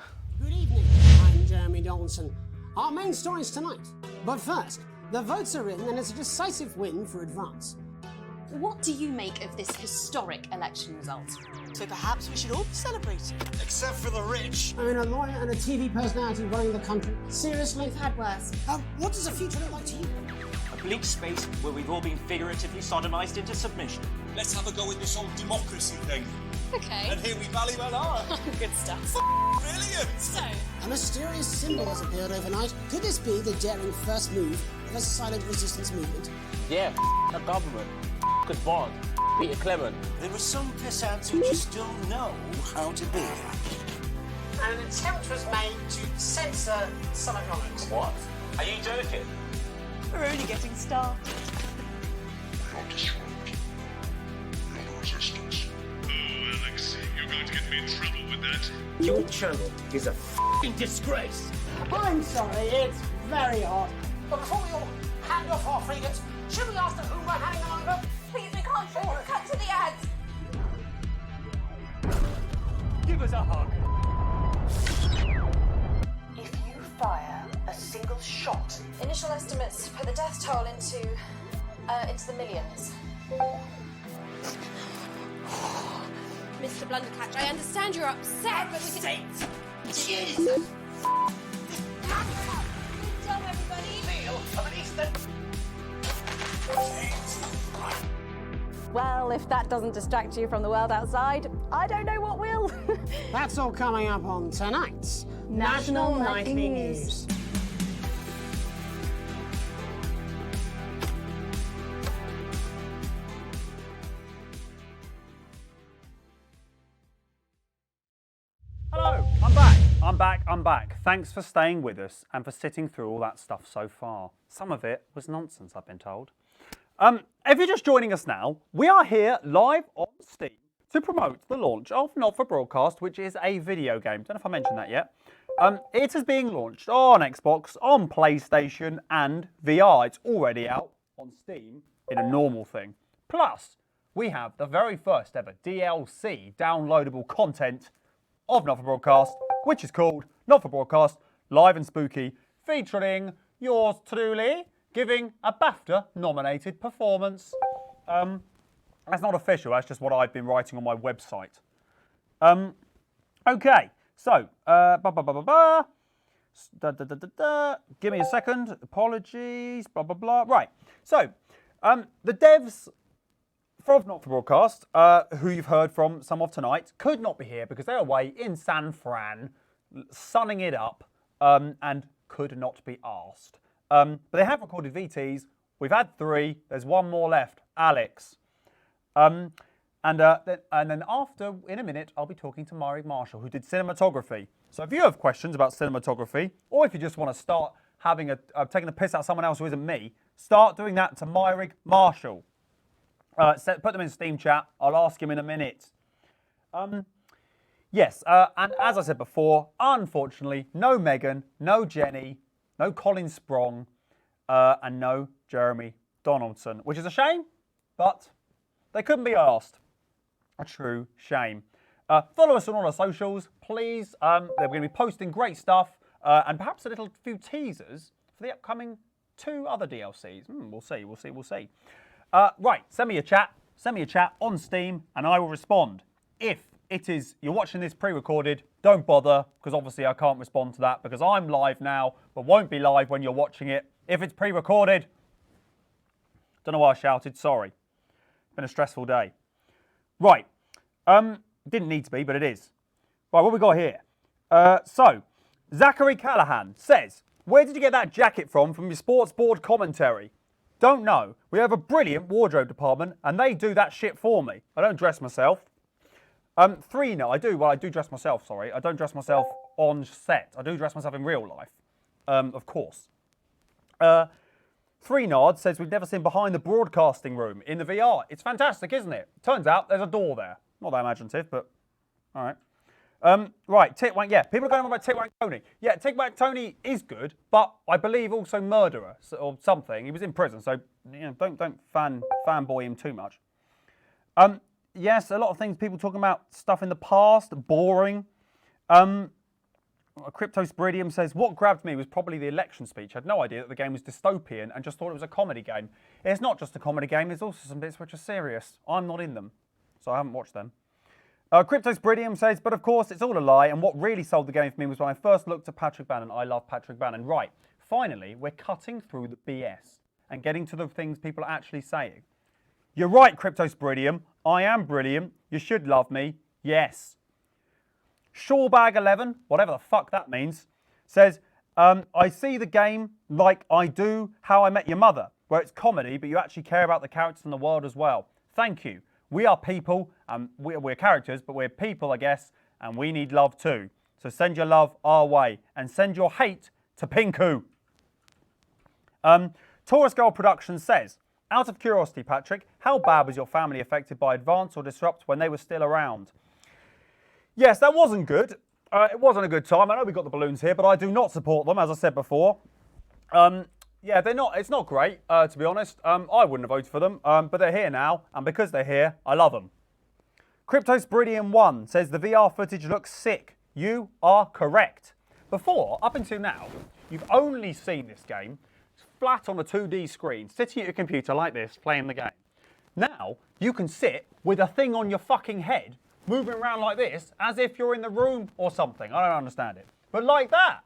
[SPEAKER 8] Good evening, I'm Jeremy Donaldson. Our main stories tonight. But first, the votes are in and it's a decisive win for Advance.
[SPEAKER 7] What do you make of this historic election result?
[SPEAKER 15] So perhaps we should all be celebrating. Except for the rich.
[SPEAKER 8] I mean, a lawyer and a TV personality running the country. Seriously?
[SPEAKER 7] We've had worse.
[SPEAKER 8] What does the future look like to you?
[SPEAKER 10] A bleak space where we've all been figuratively sodomized into submission.
[SPEAKER 15] Let's have a go with this whole democracy thing.
[SPEAKER 7] Okay.
[SPEAKER 15] And here we valley well are.
[SPEAKER 7] Good stuff.
[SPEAKER 15] Brilliant!
[SPEAKER 7] So,
[SPEAKER 8] A mysterious symbol has appeared overnight. Could this be the daring first move of a silent resistance movement?
[SPEAKER 13] Yeah, the government. Good bond. Peter Clement.
[SPEAKER 15] There are some pissants who just don't know how to be.
[SPEAKER 8] An attempt was made to censor some acknowledgement.
[SPEAKER 13] What? Are you joking?
[SPEAKER 9] We're only getting started.
[SPEAKER 11] Not disrupt. Not resistance. Oh, Alex, you're going to get me in trouble with that.
[SPEAKER 10] Your channel is a f***ing disgrace.
[SPEAKER 8] I'm sorry, it's very hot. But before we all hand off our freedoms, should we ask them who we're handing them over?
[SPEAKER 7] please, we can't show you. Cut to the ads.
[SPEAKER 10] Give us a hug.
[SPEAKER 16] If you fire a single shot,
[SPEAKER 7] Initial estimates put the death toll into the millions. Mr. Blundercatch, I understand you're upset, but we can...
[SPEAKER 15] Jesus!
[SPEAKER 7] Good job, everybody.
[SPEAKER 15] Meal of an Eastern...
[SPEAKER 17] Well, if that doesn't distract you from the world outside, I don't know what will.
[SPEAKER 8] That's all coming up on tonight's National Nightly News.
[SPEAKER 3] Hello, I'm back. Thanks for staying with us and for sitting through all that stuff so far. Some of it was nonsense, I've been told. If you're just joining us now, we are here live on Steam to promote the launch of Not For Broadcast, which is a video game. Don't know if I mentioned that yet. It is being launched on Xbox, on PlayStation and VR. It's already out on Steam in a normal thing. Plus, we have the very first ever DLC downloadable content of Not For Broadcast, which is called Not For Broadcast Live and Spooky, featuring yours truly giving a BAFTA-nominated performance. That's not official, that's just what I've been writing on my website. Okay, so, give me a second, apologies, blah, blah, blah. Right, so, the devs from Not For Broadcast, who you've heard from some of tonight, could not be here because they're away in San Fran, sunning it up, and could not be asked. But they have recorded VTs. We've had 3. There's 1 more left, Alex. And then after, in a minute, I'll be talking to Myrick Marshall, who did cinematography. So if you have questions about cinematography, or if you just want to start having taking a piss out of someone else who isn't me, start doing that to Myrick Marshall. Put them in Steam chat. I'll ask him in a minute. Yes, and as I said before, unfortunately, no Megan, no Jenny, no Colin Sprong, and no Jeremy Donaldson, which is a shame, but they couldn't be asked. A true shame. Follow us on all our socials, please. They're going to be posting great stuff, and perhaps a little few teasers for the upcoming 2 other DLCs. We'll see. Right, send me a chat on Steam, and I will respond. If it is, you're watching this pre-recorded, don't bother, because obviously I can't respond to that, because I'm live now, but won't be live when you're watching it. If it's pre-recorded, don't know why I shouted, sorry. Been a stressful day. Right, didn't need to be, but it is. Right, what we got here? So, Zachary Callahan says, Where did you get that jacket from your sports board commentary? Don't know. We have a brilliant wardrobe department and they do that shit for me. I don't dress myself. 3, no, I do. Well, I do dress myself, sorry. I don't dress myself on set. I do dress myself in real life, of course. 3 Nod says we've never seen behind the broadcasting room in the VR. It's fantastic, isn't it? Turns out there's a door there. Not that imaginative, but all right. Right, Titwank, yeah, people are going on about Titwank Tony. Yeah, Titwank Tony is good, but I believe also murderer or something. He was in prison, so you know, don't fanboy him too much. Yes, a lot of things, people talking about stuff in the past, boring. Cryptosporidium says, what grabbed me was probably the election speech. I had no idea that the game was dystopian and just thought it was a comedy game. It's not just a comedy game, there's also some bits which are serious. I'm not in them, so I haven't watched them. Cryptosporidium says, but of course it's all a lie, and what really sold the game for me was when I first looked at Patrick Bannon. I love Patrick Bannon. Right, finally, we're cutting through the BS and getting to the things people are actually saying. You're right, Cryptosporidium. I am brilliant. You should love me. Yes. Shawbag11, whatever the fuck that means, says, I see the game like I do How I Met Your Mother, where it's comedy, but you actually care about the characters and the world as well. Thank you. We are people, and we're characters, but we're people, I guess, and we need love too. So send your love our way, and send your hate to Pinku. Taurus Girl Productions says, out of curiosity, Patrick, how bad was your family affected by Advance or Disrupt when they were still around? Yes, that wasn't good. It wasn't a good time. I know we got the balloons here, but I do not support them, as I said before. Yeah, they're not. It's not great, to be honest. I wouldn't have voted for them, but they're here now, and because they're here, I love them. Cryptosporidium1 says the VR footage looks sick. You are correct. Before, up until now, you've only seen this game flat on a 2D screen, sitting at your computer like this, playing the game. Now, you can sit with a thing on your fucking head, moving around like this, as if you're in the room or something. I don't understand it. But like that.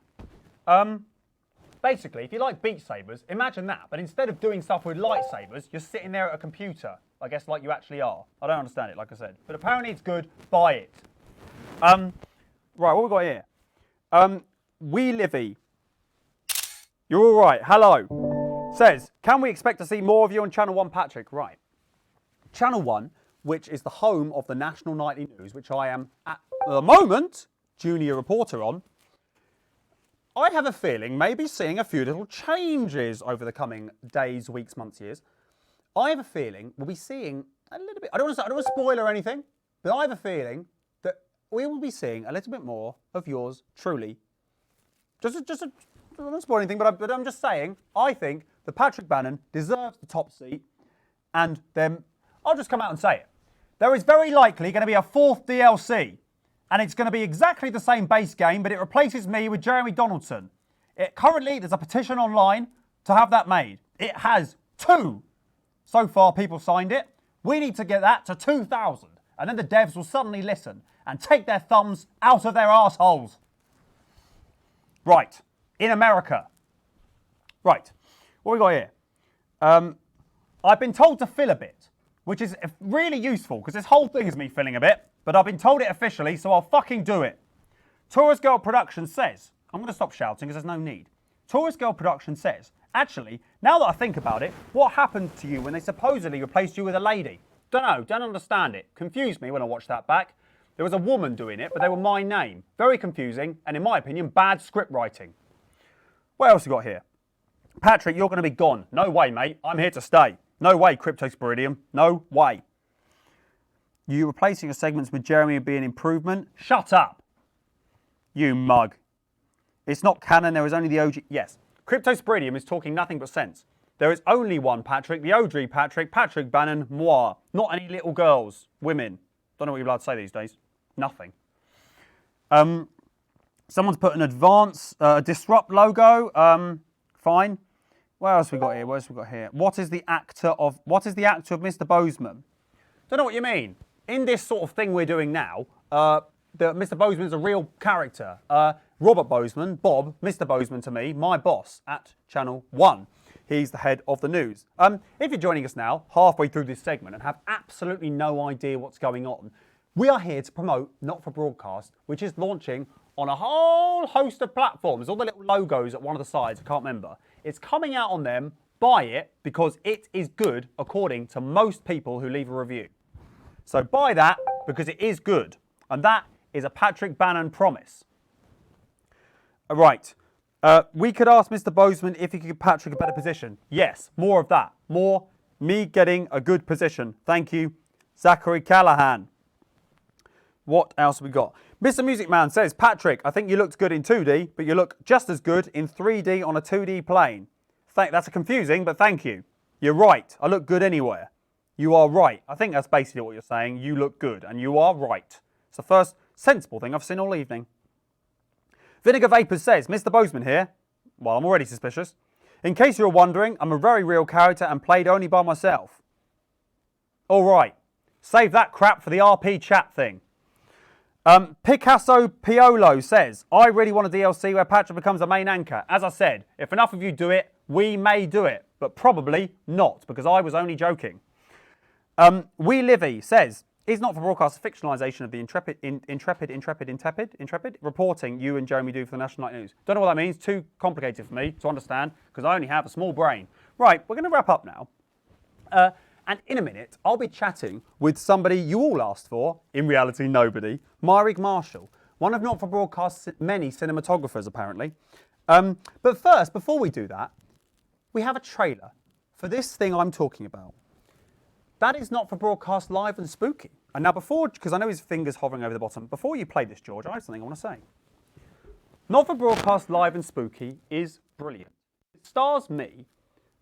[SPEAKER 3] Basically, if you like Beat Sabers, imagine that. But instead of doing stuff with lightsabers, you're sitting there at a computer. I guess like you actually are. I don't understand it, like I said. But apparently it's good. Buy it. Right, what we got here? Wee Livy. You're all right. Hello. Says, can we expect to see more of you on Channel 1, Patrick? Right. Channel 1, which is the home of the National Nightly News, which I am, at the moment, junior reporter on, I have a feeling maybe seeing a few little changes over the coming days, weeks, months, years. I have a feeling we'll be seeing a little bit, I don't want to spoil or anything, but I have a feeling that we will be seeing a little bit more of yours truly. I don't want to spoil anything, but I'm just saying, I think that Patrick Bannon deserves the top seat, and then I'll just come out and say it. There is very likely going to be a 4th DLC. And it's going to be exactly the same base game, but it replaces me with Jeremy Donaldson. Currently, there's a petition online to have that made. It has 2. So far, people signed it. We need to get that to 2,000. And then the devs will suddenly listen and take their thumbs out of their arseholes. Right. In America. Right. What we got here? I've been told to fill a bit, which is really useful, because this whole thing is me filling a bit. But I've been told it officially, so I'll fucking do it. Taurus Girl Productions says, I'm going to stop shouting because there's no need. Taurus Girl Productions says, actually, now that I think about it, what happened to you when they supposedly replaced you with a lady? Don't understand it. Confused me when I watched that back. There was a woman doing it, but they were my name. Very confusing, and in my opinion, bad script writing. What else we got here? Patrick, you're going to be gone. No way, mate. I'm here to stay. No way, Cryptosporidium. No way. You replacing your segments with Jeremy would be an improvement. Shut up, you mug. It's not canon, there is only the OG. Yes, Cryptosporidium is talking nothing but sense. There is only one Patrick, the OG Patrick, Patrick Bannon, moi. Not any little girls, women. Don't know what you're allowed to say these days. Nothing. Someone's put an Advance Disrupt logo. Fine. What else we got here? What is the actor of Mr. Bozeman? Don't know what you mean. In this sort of thing we're doing now, Mr. Bozeman is a real character. Robert Bozeman, Bob, Mr. Bozeman to me, my boss at Channel 1. He's the head of the news. If you're joining us now, halfway through this segment, and have absolutely no idea what's going on, we are here to promote Not For Broadcast, which is launching on a whole host of platforms. All the little logos at one of the sides, I can't remember. It's coming out on them. Buy it because it is good according to most people who leave a review. So buy that because it is good. And that is a Patrick Bannon promise. Right. We could ask Mr. Bozeman if he could give Patrick a better position. Yes, more of that. More me getting a good position. Thank you, Zachary Callahan. What else have we got? Mr. Music Man says, Patrick, I think you looked good in 2D, but you look just as good in 3D on a 2D plane. That's confusing, but thank you. You're right. I look good anywhere. You are right. I think that's basically what you're saying. You look good, and you are right. It's the first sensible thing I've seen all evening. Vinegar Vapors says, Mr. Bozeman here. Well, I'm already suspicious. In case you're wondering, I'm a very real character and played only by myself. All right. Save that crap for the RP chat thing. Picasso Piolo says, I really want a DLC where Patrick becomes the main anchor. As I said, if enough of you do it, we may do it. But probably not, because I was only joking. Wee Livy says, is not for broadcast a fictionalisation of the intrepid reporting you and Jeremy do for the National Night News. Don't know what that means. Too complicated for me to understand because I only have a small brain. Right, we're going to wrap up now. And in a minute, I'll be chatting with somebody you all asked for, in reality nobody, Myrick Marshall, one of Not For Broadcast's many cinematographers apparently. But first, before we do that, we have a trailer for this thing I'm talking about. That is Not For Broadcast Live and Spooky. And now before, because I know his finger's hovering over the bottom, before you play this, George, I have something I want to say. Not For Broadcast Live and Spooky is brilliant. It stars me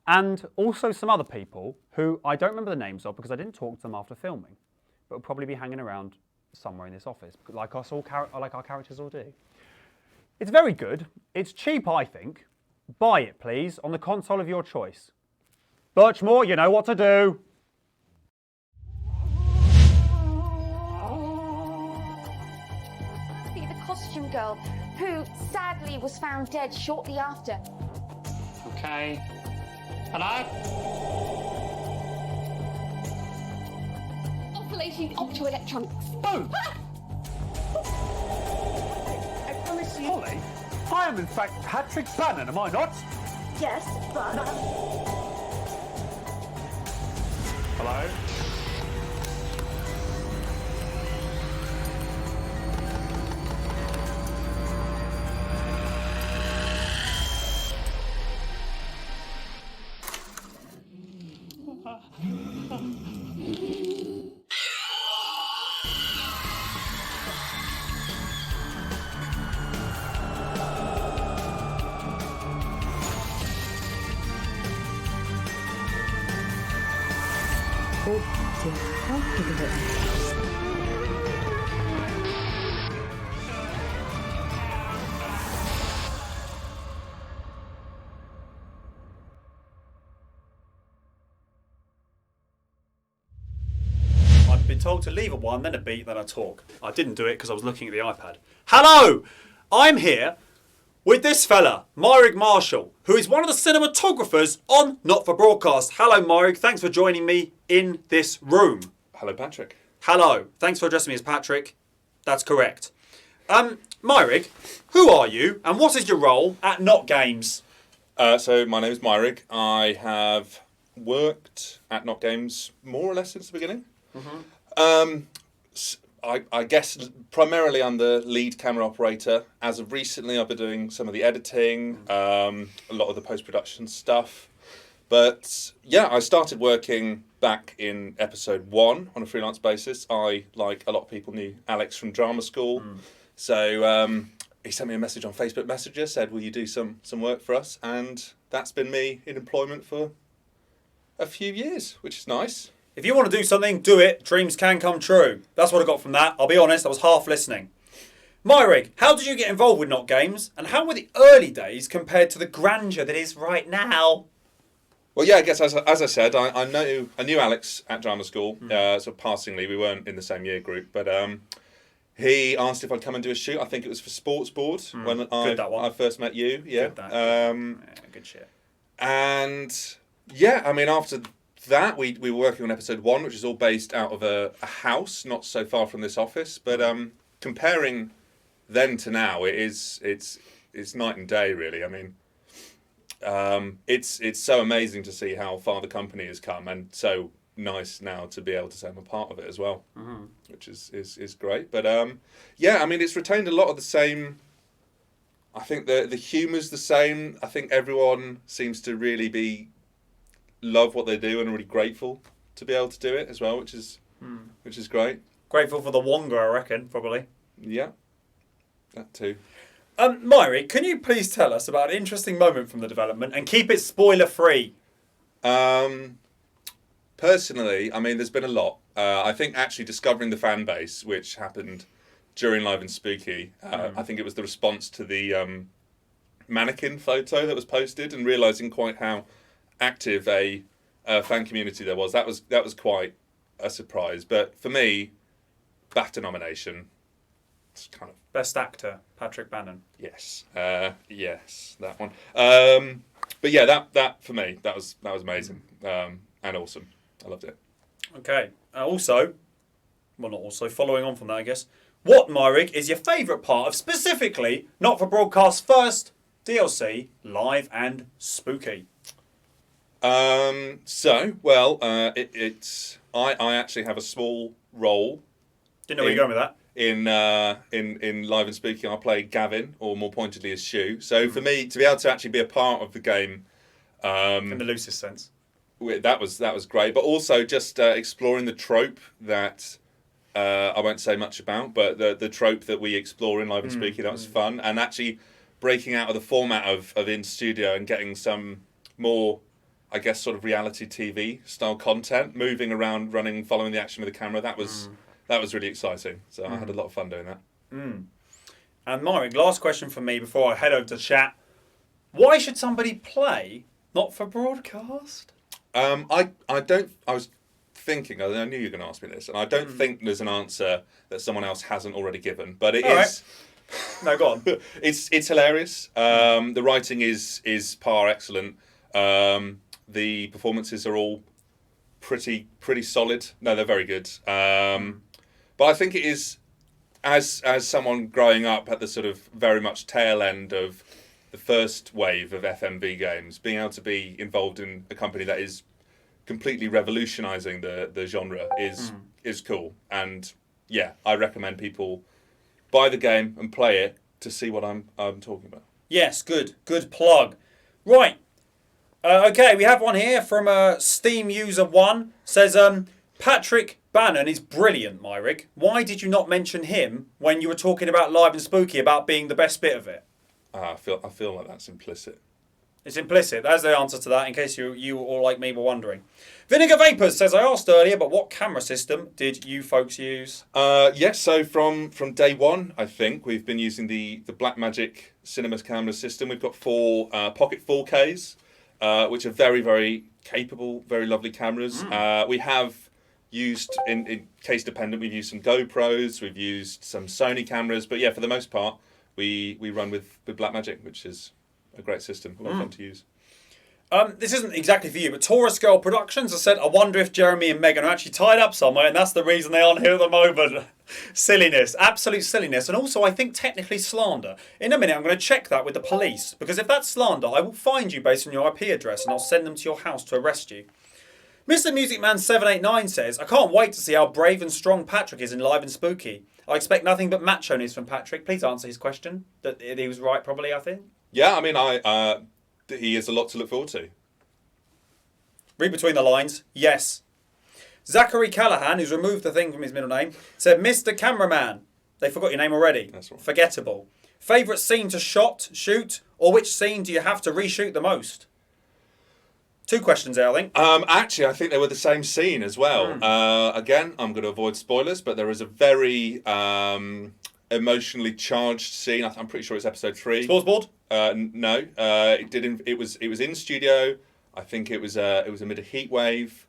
[SPEAKER 3] and also some other people who I don't remember the names of because I didn't talk to them after filming, but will probably be hanging around somewhere in this office, like our characters all do. It's very good. It's cheap, I think. Buy it, please, on the console of your choice. Birchmore, you know what to do.
[SPEAKER 18] The costume girl who sadly was found dead shortly after.
[SPEAKER 10] Okay. Hello?
[SPEAKER 18] Oscillating optoelectronics.
[SPEAKER 10] Boom!
[SPEAKER 18] I promise you.
[SPEAKER 10] Holly, I am in fact Patrick Bannon, am I not?
[SPEAKER 9] Yes, but...
[SPEAKER 10] Hello?
[SPEAKER 3] I've been told to leave a 1, then a beat, then a talk. I didn't do it because I was looking at the iPad. Hello! I'm here with this fella, Myrick Marshall, who is one of the cinematographers on Not For Broadcast. Hello, Myrick. Thanks for joining me in this room.
[SPEAKER 19] Hello, Patrick.
[SPEAKER 3] Hello. Thanks for addressing me as Patrick. That's correct. Myrick, who are you and what is your role at Not Games?
[SPEAKER 19] So my name is Myrick. I have worked at Not Games more or less since the beginning. I guess primarily I'm the lead camera operator. As of recently, I've been doing some of the editing, a lot of the post-production stuff. But yeah, I started working back in episode 1 on a freelance basis. I, like a lot of people, knew Alex from drama school. So he sent me a message on Facebook Messenger, said, will you do some work for us? And that's been me in employment for a few years, which is nice.
[SPEAKER 3] If you want to do something, do it. Dreams can come true. That's what I got from that. I'll be honest, I was half listening. Myrick, how did you get involved with Not Games? And how were the early days compared to the grandeur that is right now?
[SPEAKER 19] Well, yeah, I guess as I said, I knew Alex at drama school, sort of passingly. We weren't in the same year group, but he asked if I'd come and do a shoot. I think it was for Sports Board when I first met you. Yeah,
[SPEAKER 3] good shit.
[SPEAKER 19] And yeah, I mean, after that, we were working on episode 1, which is all based out of a house, not so far from this office. But comparing then to now, it's night and day, really. I mean, it's so amazing to see how far the company has come, and so nice now to be able to say I'm a part of it as well, which is great. But yeah, I mean, it's retained a lot of the same. I think the humour's the same. I think everyone seems to really love what they do and are really grateful to be able to do it as well, which is great.
[SPEAKER 3] Grateful for the Wonga, I reckon, probably.
[SPEAKER 19] Yeah, that too.
[SPEAKER 3] Myri, can you please tell us about an interesting moment from the development and keep it spoiler free?
[SPEAKER 19] Personally, I mean, there's been a lot. I think actually discovering the fan base, which happened during Live and Spooky, I think it was the response to the mannequin photo that was posted, and realising quite how active a fan community there was. That was quite a surprise. But for me, BAFTA nomination. It's kind of
[SPEAKER 3] Best Actor, Patrick Bannon.
[SPEAKER 19] yes, yes, that one. But yeah, that for me, that was amazing and awesome. I loved it.
[SPEAKER 3] Okay. Following on from that, I guess. What, Myrick, is your favourite part of specifically Not for Broadcast First DLC, Live and Spooky?
[SPEAKER 19] I actually have a small role.
[SPEAKER 3] Didn't know where you're going with that.
[SPEAKER 19] In Live and Spooky, I play Gavin, or more pointedly as Shu. So for me, to be able to actually be a part of the game,
[SPEAKER 3] in the loosest sense,
[SPEAKER 19] that was great. But also just exploring the trope that I won't say much about, but the trope that we explore in Live and Spooky, that was fun, and actually breaking out of the format of in studio and getting some more, I guess, sort of reality TV style content, moving around, running, following the action with the camera. That was really exciting. So I had a lot of fun doing that.
[SPEAKER 3] And Myrick, last question from me before I head over to chat. Why should somebody play Not for Broadcast?
[SPEAKER 19] I was thinking, I knew you were going to ask me this, and I don't think there's an answer that someone else hasn't already given, but it is.
[SPEAKER 3] Right. No, go on.
[SPEAKER 19] It's hilarious. The writing is par excellent. The performances are all pretty solid. No, they're very good. But I think it is, as someone growing up at the sort of very much tail end of the first wave of FMV games, being able to be involved in a company that is completely revolutionising the genre is cool. And yeah, I recommend people buy the game and play it to see what I'm talking about.
[SPEAKER 3] Yes, good plug. Right. Okay, we have one here from Steam User 1. Says, Patrick Bannon is brilliant, Myrick. Why did you not mention him when you were talking about Live and Spooky about being the best bit of it?
[SPEAKER 19] I feel like that's implicit.
[SPEAKER 3] It's implicit. That's the answer to that, in case you all like me were wondering. Vinegar Vapors says, I asked earlier, but what camera system did you folks use?
[SPEAKER 19] Yes, so from day one, I think, we've been using the Blackmagic Cinema camera system. We've got 4 Pocket 4Ks, which are very, very capable, very lovely cameras. We have used, in case dependent, we've used some GoPros, we've used some Sony cameras, but yeah, for the most part, we run with Blackmagic, which is a great system, a lot of fun to use.
[SPEAKER 3] This isn't exactly for you, but Taurus Girl Productions has said, I wonder if Jeremy and Megan are actually tied up somewhere, and that's the reason they aren't here at the moment. Silliness, absolute silliness, and also I think technically slander. In a minute, I'm going to check that with the police, because if that's slander, I will find you based on your IP address, and I'll send them to your house to arrest you. Mr. Musicman789 says, I can't wait to see how brave and strong Patrick is in Live and Spooky. I expect nothing but macho-ness from Patrick. Please answer his question. That he was right, probably, I think.
[SPEAKER 19] Yeah, I mean, he has a lot to look forward to.
[SPEAKER 3] Read between the lines. Yes. Zachary Callahan, who's removed the thing from his middle name, said, Mr. Cameraman. They forgot your name already.
[SPEAKER 19] That's right.
[SPEAKER 3] Forgettable. Favourite scene to shoot, or which scene do you have to reshoot the most? 2 questions there, I think.
[SPEAKER 19] Actually, I think they were the same scene as well. Again, I'm going to avoid spoilers, but there is a very emotionally charged scene. I'm pretty sure it's episode 3.
[SPEAKER 3] Sports board?
[SPEAKER 19] No, it didn't. It was in studio. I think it was amid a heat wave,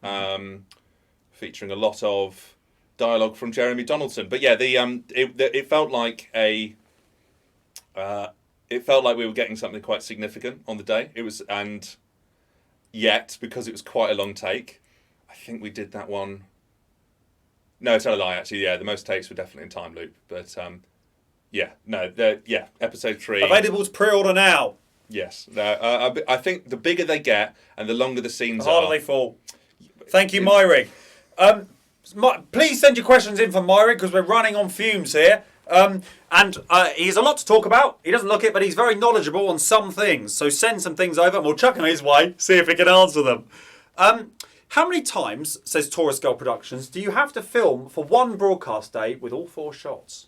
[SPEAKER 19] featuring a lot of dialogue from Jeremy Donaldson. But yeah, it felt like we were getting something quite significant on the day. It was, and yet because it was quite a long take, I think we did that one. No, tell a lie. Actually, yeah, the most takes were definitely in time loop, but Yeah, no, episode 3.
[SPEAKER 3] Available to pre-order now.
[SPEAKER 19] Yes. No, I think the bigger they get and the longer the scenes
[SPEAKER 3] The harder
[SPEAKER 19] are.
[SPEAKER 3] they fall. Thank you, Myrig. Please send your questions in for Myrig because we're running on fumes here. And he has a lot to talk about. He doesn't look it, but he's very knowledgeable on some things. So send some things over and we'll chuck them his way, see if he can answer them. How many times, says Taurus Girl Productions, do you have to film for one broadcast day with all 4 shots?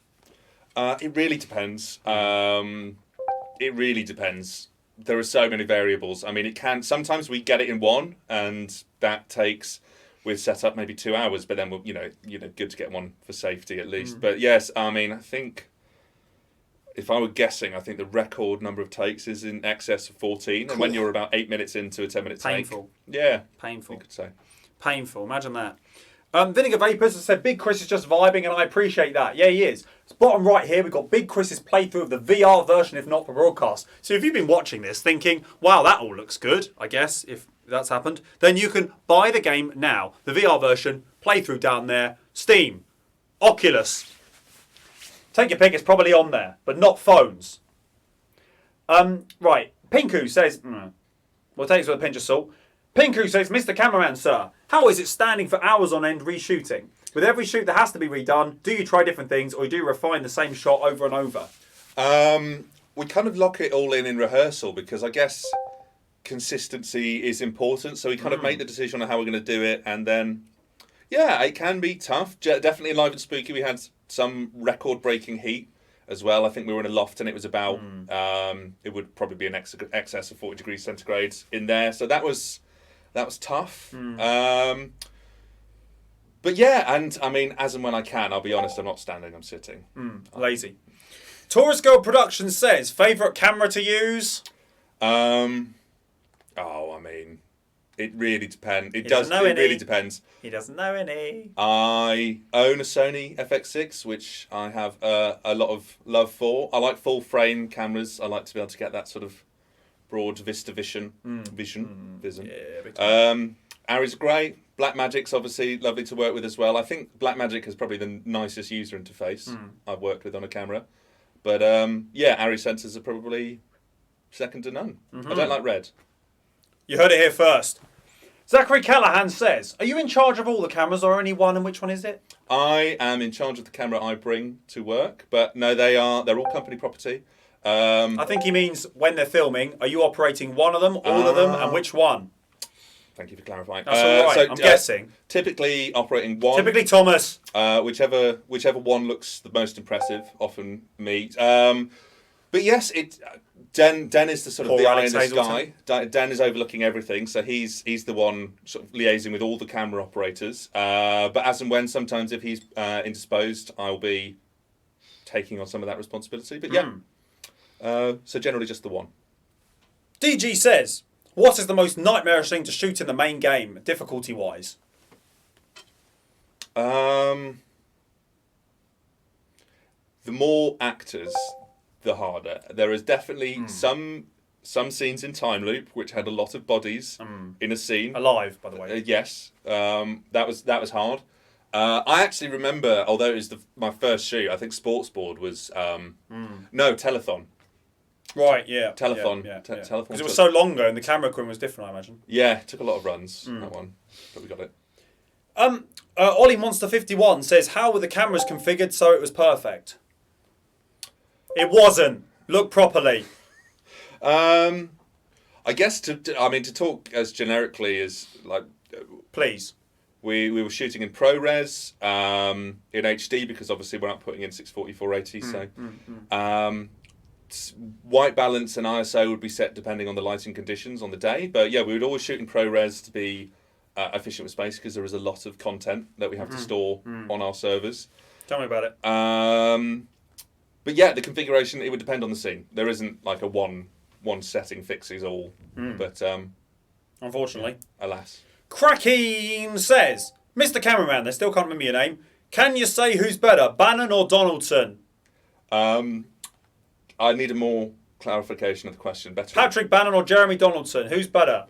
[SPEAKER 19] It really depends. It really depends. There are so many variables. I mean, it can. Sometimes we get it in one, and that takes with setup maybe 2 hours. But then we'll, good to get one for safety at least. But yes, I mean, I think if I were guessing, I think the record number of takes is in excess of 14.
[SPEAKER 3] Cool.
[SPEAKER 19] And when you're about 8 minutes into a 10-minute take,
[SPEAKER 3] Painful.
[SPEAKER 19] Yeah,
[SPEAKER 3] Painful.
[SPEAKER 19] you could say.
[SPEAKER 3] Painful. Imagine that. Vinegar Vapors has said Big Chris is just vibing, and I appreciate that. Yeah, he is. It's bottom right here. We've got Big Chris's playthrough of the VR version, if not for broadcast. So if you've been watching this thinking, wow, that all looks good, I guess, if that's happened, then you can buy the game now. The VR version, playthrough down there, Steam, Oculus. Take your pick, it's probably on there, but not phones. Right, Pinku says, we'll take this with a pinch of salt. Pinku says, Mr. Cameraman, sir, how is it standing for hours on end reshooting? With every shoot that has to be redone, do you try different things or do you refine the same shot over and over?
[SPEAKER 19] We kind of lock it all in rehearsal because I guess consistency is important. So we kind of make the decision on how we're going to do it. And then, yeah, it can be tough. Definitely in Live and Spooky, we had some record-breaking heat as well. I think we were in a loft and it was about, it would probably be an excess of 40 degrees centigrade in there. So that was tough. But yeah, and I mean, as and when I can, I'll be honest, I'm not standing, I'm sitting.
[SPEAKER 3] Lazy. Taurus Girl Productions says, favourite camera to use?
[SPEAKER 19] I mean, it really depends. It
[SPEAKER 3] really
[SPEAKER 19] really depends.
[SPEAKER 3] He doesn't know any.
[SPEAKER 19] I own a Sony FX6, which I have a lot of love for. I like full frame cameras. I like to be able to get that sort of broad vista vision. Yeah, Arris are great. Blackmagic's obviously lovely to work with as well. I think Blackmagic has probably the nicest user interface I've worked with on a camera. But yeah, Arri sensors are probably second to none. I don't like red.
[SPEAKER 3] You heard it here first. Zachary Callahan says, are you in charge of all the cameras or only one, and which one is it?
[SPEAKER 19] I am in charge of the camera I bring to work, but no, they're all company property.
[SPEAKER 3] I think he means when they're filming, are you operating one of them, all of them, and which one?
[SPEAKER 19] Thank you for clarifying.
[SPEAKER 3] That's all right. I'm guessing.
[SPEAKER 19] Typically operating one.
[SPEAKER 3] Typically Thomas.
[SPEAKER 19] Whichever one looks the most impressive, often me. But yes, Den is the sort of the eye in the sky. Den is overlooking everything, so he's the one sort of liaising with all the camera operators. But as and when, sometimes if he's indisposed, I'll be taking on some of that responsibility. But yeah, so generally just the one.
[SPEAKER 3] DG says, what is the most nightmarish thing to shoot in the main game, difficulty-wise?
[SPEAKER 19] The more actors, the harder. There is definitely some scenes in Time Loop which had a lot of bodies in a scene.
[SPEAKER 3] Alive, by the way.
[SPEAKER 19] Yes, that was hard. I actually remember, although it was my first shoot, I think Sportsboard was no Telethon.
[SPEAKER 3] Right, yeah.
[SPEAKER 19] Telethon.
[SPEAKER 3] Telethon. Because it was so long ago and the camera equipment was different, I imagine.
[SPEAKER 19] Yeah, it took a lot of runs, that one. But we got it.
[SPEAKER 3] Ollie Monster 51 says, how were the cameras configured so it was perfect? It wasn't. Look properly.
[SPEAKER 19] I guess to talk as generically as like.
[SPEAKER 3] Please.
[SPEAKER 19] We were shooting in ProRes in HD because obviously we're not putting in 640 480. White balance and ISO would be set depending on the lighting conditions on the day. But yeah, we would always shoot in ProRes to be efficient with space because there is a lot of content that we have to store on our servers.
[SPEAKER 3] Tell me about it.
[SPEAKER 19] But yeah, the configuration, it would depend on the scene. There isn't like a one setting fixes all. But
[SPEAKER 3] unfortunately.
[SPEAKER 19] Alas.
[SPEAKER 3] Cracking says, Mr. Cameraman, they still can't remember your name. Can you say who's better, Bannon or Donaldson?
[SPEAKER 19] I need a more clarification of the question. Better.
[SPEAKER 3] Patrick Bannon or Jeremy Donaldson? Who's better?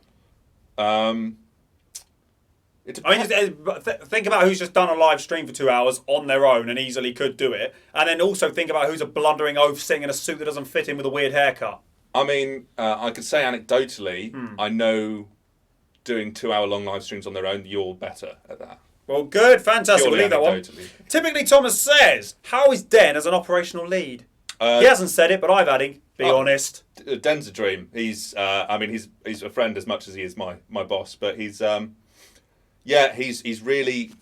[SPEAKER 3] I mean, think about who's just done a live stream for 2 hours on their own and easily could do it. And then also think about who's a blundering oaf sitting in a suit that doesn't fit him with a weird haircut.
[SPEAKER 19] I mean, I could say anecdotally, I know doing 2 hour long live streams on their own, you're better at that.
[SPEAKER 3] Well, good, fantastic.
[SPEAKER 19] Purely
[SPEAKER 3] We'll leave that one.
[SPEAKER 19] anecdotally.
[SPEAKER 3] Typically, Thomas says, how is Den as an operational lead? He hasn't said it, but I've added. Be honest.
[SPEAKER 19] Den's a dream. He's he's a friend as much as he is my boss. But he's really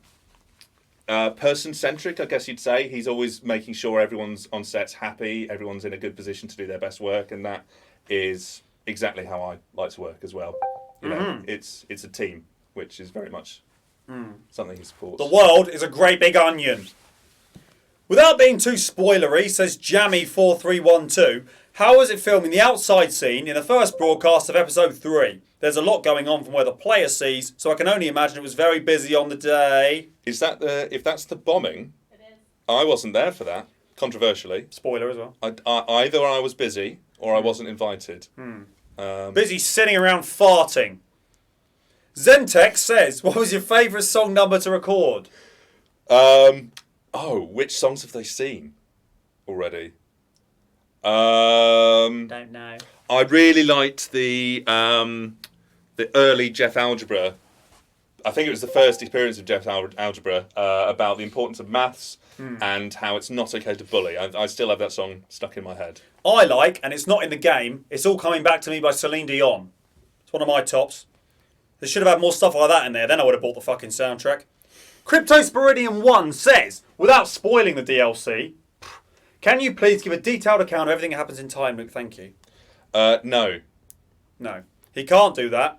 [SPEAKER 19] person centric, I guess you'd say. He's always making sure everyone's on set's happy, everyone's in a good position to do their best work, and that is exactly how I like to work as well. You know, it's a team, which is very much something he supports.
[SPEAKER 3] The world is a great big onion. Without being too spoilery, says Jammy4312, how was it filming the outside scene in the first broadcast of episode 3? There's a lot going on from where the player sees, so I can only imagine it was very busy on the day.
[SPEAKER 19] Is that if that's the bombing? It is. I wasn't there for that, controversially.
[SPEAKER 3] Spoiler as well.
[SPEAKER 19] Either I was busy or I wasn't invited.
[SPEAKER 3] Busy sitting around farting. Zentex says, what was your favourite song number to record?
[SPEAKER 19] Which songs have they seen already?
[SPEAKER 3] Don't know.
[SPEAKER 19] I really liked the early Jeff Algebra. I think it was the first experience of Jeff Algebra about the importance of maths and how it's not okay to bully. I still have that song stuck in my head.
[SPEAKER 3] I like, and it's not in the game, It's All Coming Back to Me by Celine Dion. It's one of my tops. They should have had more stuff like that in there, then I would have bought the fucking soundtrack. CryptoSporidium1 says, without spoiling the DLC, can you please give a detailed account of everything that happens in Time Loop? Thank you.
[SPEAKER 19] No.
[SPEAKER 3] No. He can't do that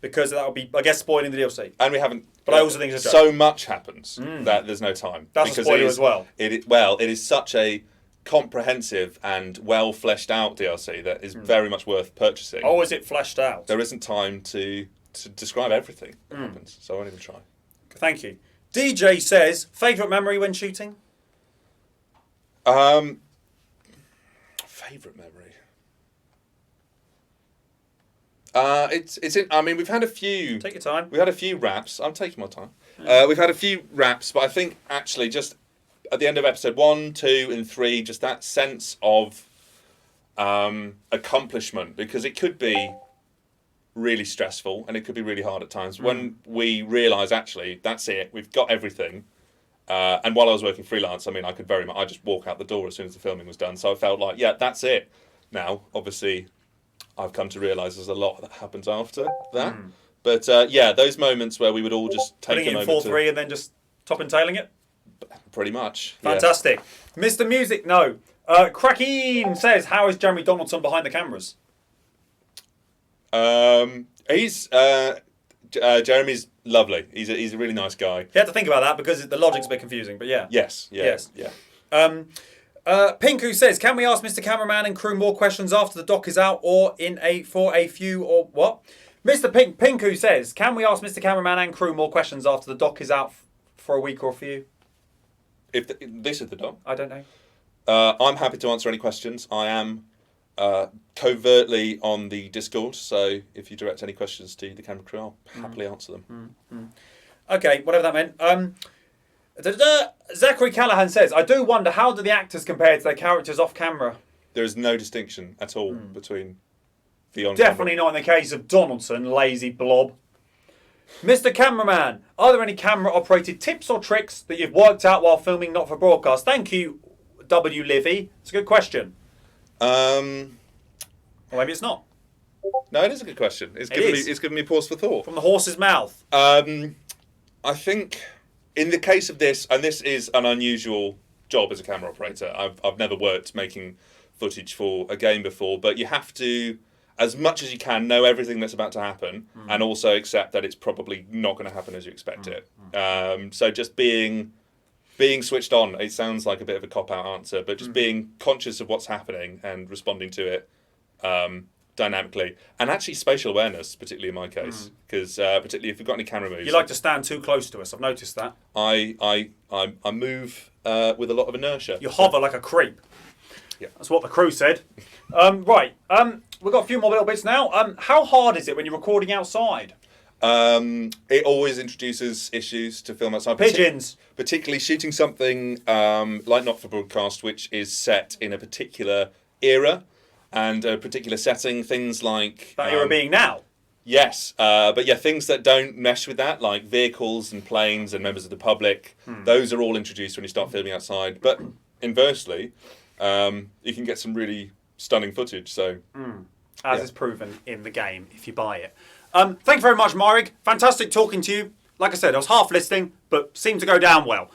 [SPEAKER 3] because that would be, I guess, spoiling the DLC.
[SPEAKER 19] And we haven't...
[SPEAKER 3] But I also think it's a joke.
[SPEAKER 19] So much happens that there's no time.
[SPEAKER 3] That's a spoiler as well.
[SPEAKER 19] It is such a comprehensive and well fleshed out DLC that is very much worth purchasing.
[SPEAKER 3] Oh, is it fleshed out?
[SPEAKER 19] There isn't time to describe everything that happens, so I won't even try.
[SPEAKER 3] Thank you. DJ says, favourite memory when shooting?
[SPEAKER 19] Favourite memory? I mean, we've had a few...
[SPEAKER 3] Take your time.
[SPEAKER 19] We've had a few raps. I'm taking my time. We've had a few raps, but I think actually just at the end of episode 1, 2 and 3, just that sense of accomplishment, because it could be really stressful and it could be really hard at times. When we realise, actually, that's it, we've got everything. And while I was working freelance, I mean, I just walk out the door as soon as the filming was done. So I felt like, yeah, that's it. Now, obviously, I've come to realise there's a lot that happens after that. But yeah, those moments where we would all just take
[SPEAKER 3] putting
[SPEAKER 19] a
[SPEAKER 3] it in
[SPEAKER 19] moment
[SPEAKER 3] 4-3 and then just top and tailing it?
[SPEAKER 19] Pretty much.
[SPEAKER 3] Fantastic.
[SPEAKER 19] Yeah.
[SPEAKER 3] Mr. Music, no. Crackeen says, how is Jeremy Donaldson behind the cameras?
[SPEAKER 19] Jeremy's lovely. He's a really nice guy.
[SPEAKER 3] You had to think about that because the logic's a bit confusing, but yeah.
[SPEAKER 19] Yes.
[SPEAKER 3] Pinku says, can we ask Mr. Cameraman and crew more questions after the doc is out or for a few or what? Mr. Pinku says, can we ask Mr. Cameraman and crew more questions after the doc is out for a week or a few?
[SPEAKER 19] This is the doc?
[SPEAKER 3] I don't know.
[SPEAKER 19] I'm happy to answer any questions. I am covertly on the Discord, so if you direct any questions to the camera crew, I'll happily answer them.
[SPEAKER 3] Okay, whatever that meant. Zachary Callahan says, I do wonder, how do the actors compare to their characters off camera?
[SPEAKER 19] There is no distinction at all between the on-camera.
[SPEAKER 3] Definitely not in the case of Donaldson, lazy blob. Mr. Cameraman, are there any camera-operated tips or tricks that you've worked out while filming not for broadcast? Thank you, W. Livy. It's a good question. Or maybe it's not.
[SPEAKER 19] No, it is a good question. It's given me pause for thought.
[SPEAKER 3] From the horse's mouth.
[SPEAKER 19] I think in the case of this, and this is an unusual job as a camera operator. I've never worked making footage for a game before, but you have to, as much as you can, know everything that's about to happen, and also accept that it's probably not going to happen as you expect it. So just being switched on. It sounds like a bit of a cop-out answer, but just being conscious of what's happening and responding to it dynamically, and actually spatial awareness, particularly in my case, because particularly if you've got any camera moves.
[SPEAKER 3] You like to stand too close to us. I've noticed that.
[SPEAKER 19] I move with a lot of inertia.
[SPEAKER 3] You hover like a creep. Yeah, that's what the crew said. Right, we've got a few more little bits now. How hard is it when you're recording outside?
[SPEAKER 19] It always introduces issues to film outside.
[SPEAKER 3] Pigeons!
[SPEAKER 19] Particularly shooting something like Not for Broadcast, which is set in a particular era and a particular setting. Things like...
[SPEAKER 3] That era being now?
[SPEAKER 19] Yes. But yeah, things that don't mesh with that, like vehicles and planes and members of the public, those are all introduced when you start filming outside. But inversely, you can get some really stunning footage. So,
[SPEAKER 3] As is proven in the game, if you buy it. Thank you very much, Marig. Fantastic talking to you. Like I said, I was half listening, but seemed to go down well.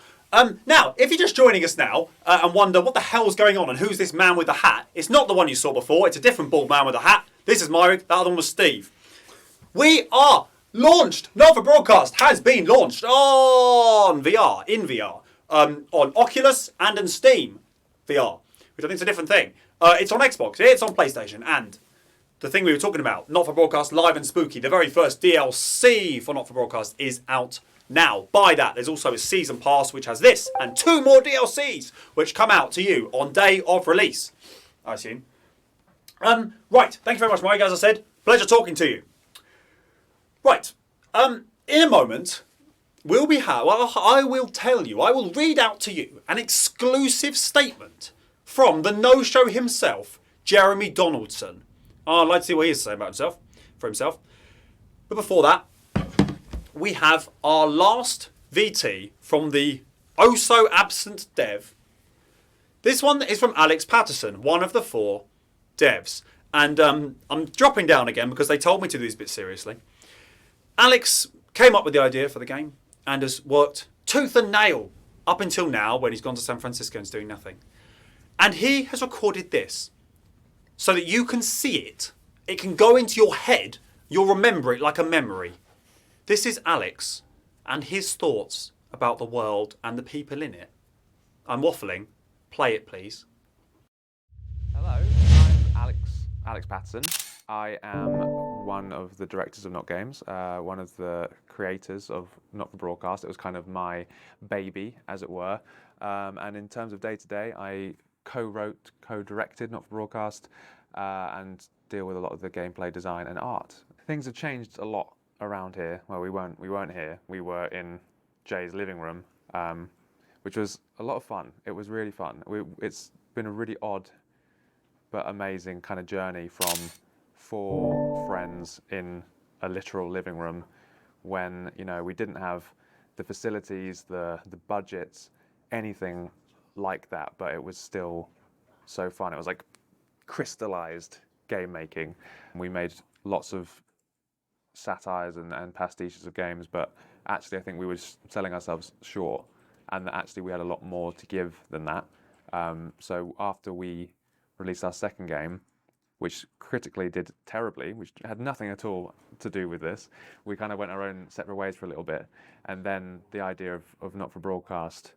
[SPEAKER 3] Now, if you're just joining us now and wonder what the hell's going on and who's this man with the hat, it's not the one you saw before. It's a different bald man with a hat. This is Marig. That other one was Steve. We are launched. Not for Broadcast has been launched on VR, in VR, on Oculus and on Steam VR, which I think is a different thing. It's on Xbox, it's on PlayStation, and the thing we were talking about, Not for Broadcast Live and Spooky, the very first DLC for Not for Broadcast is out now. Buy that. There's also a season pass which has this and 2 more DLCs which come out to you on day of release, I assume. Right, thank you very much, Mike. As I said, pleasure talking to you. Right, in a moment, I will tell you, I will read out to you an exclusive statement from the no-show himself, Jeremy Donaldson. I'd like to see what he has to say about himself. But before that, we have our last VT from the oh-so-absent dev. This one is from Alex Patterson, one of the 4 devs. And I'm dropping down again because they told me to do this a bit seriously. Alex came up with the idea for the game and has worked tooth and nail up until now when he's gone to San Francisco and is doing nothing. And he has recorded this so that you can see it. It can go into your head. You'll remember it like a memory. This is Alex and his thoughts about the world and the people in it. I'm waffling. Play it, please.
[SPEAKER 20] Hello, I'm Alex Patterson. I am one of the directors of Not Games, one of the creators of Not for Broadcast. It was kind of my baby, as it were. And in terms of day-to-day, I co-wrote, co-directed Not for Broadcast, and deal with a lot of the gameplay design and art. Things have changed a lot around here. Well, we weren't here. We were in Jay's living room, which was a lot of fun. It was really fun. It's been a really odd but amazing kind of journey from 4 friends in a literal living room when, you know, we didn't have the facilities, the budgets, anything like that, but it was still so fun. It was like crystallized game making. We made lots of satires and pastiches of games, but actually I think we were selling ourselves short, and that actually we had a lot more to give than that. So after we released our second game, which critically did terribly, which had nothing at all to do with this, we kind of went our own separate ways for a little bit, and then the idea of Not for Broadcast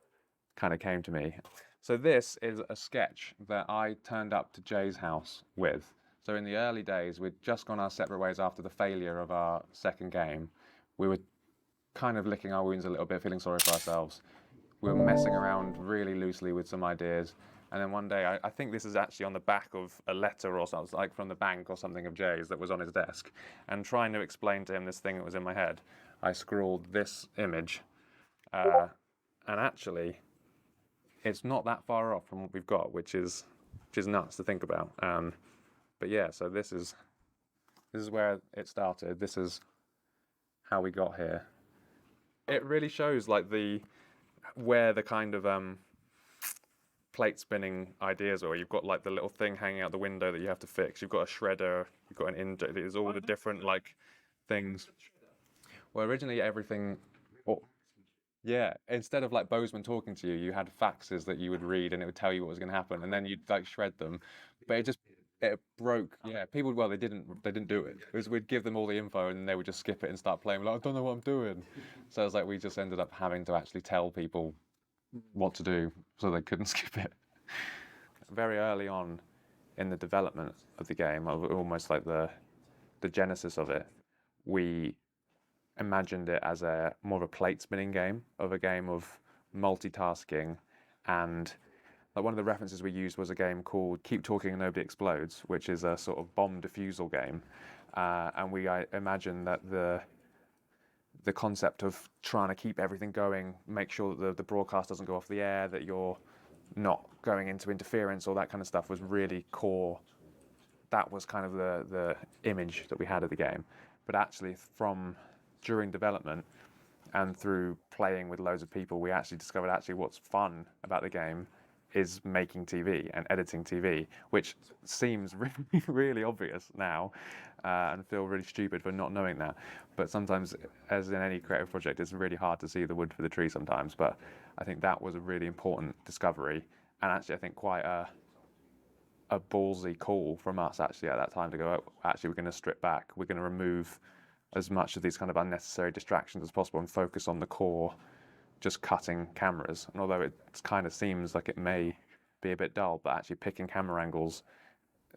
[SPEAKER 20] kind of came to me. So this is a sketch that I turned up to Jay's house with. So in the early days, we'd just gone our separate ways after the failure of our second game. We were kind of licking our wounds a little bit, feeling sorry for ourselves. We were messing around really loosely with some ideas. And then one day, I think this is actually on the back of a letter or something, like from the bank or something of Jay's that was on his desk. And trying to explain to him this thing that was in my head, I scrawled this image. And actually, it's not that far off from what we've got, which is nuts to think about. But yeah, so this is where it started. This is how we got here. It really shows like where the kind of plate spinning ideas are. You've got like the little thing hanging out the window that you have to fix. You've got a shredder. You've got an injector. There's all the different like things. Well, originally everything. Yeah, instead of like Bozeman talking to you, you had faxes that you would read and it would tell you what was going to happen, and then you'd like shred them. But it broke. Yeah, people. Well, they didn't do it. We'd give them all the info and they would just skip it and start playing. Like, I don't know what I'm doing. So it's like we just ended up having to actually tell people what to do so they couldn't skip it. Very early on in the development of the game, almost like the genesis of it, we imagined it as more of a plate spinning game, of a game of multitasking, and like one of the references we used was a game called Keep Talking and Nobody Explodes, which is a sort of bomb defusal game, and I imagined that the the concept of trying to keep everything going, make sure that the broadcast doesn't go off the air, that you're not going into interference, all that kind of stuff was really core. That was kind of the image that we had of the game. But actually during development and through playing with loads of people, we actually discovered what's fun about the game is making TV and editing TV, which seems really, really obvious now and feel really stupid for not knowing that. But sometimes, as in any creative project, it's really hard to see the wood for the tree sometimes. But I think that was a really important discovery, and actually I think quite a ballsy call from us actually at that time to go, actually we're going to strip back, we're going to remove as much of these kind of unnecessary distractions as possible and focus on the core, just cutting cameras. And although it kind of seems like it may be a bit dull, but actually picking camera angles,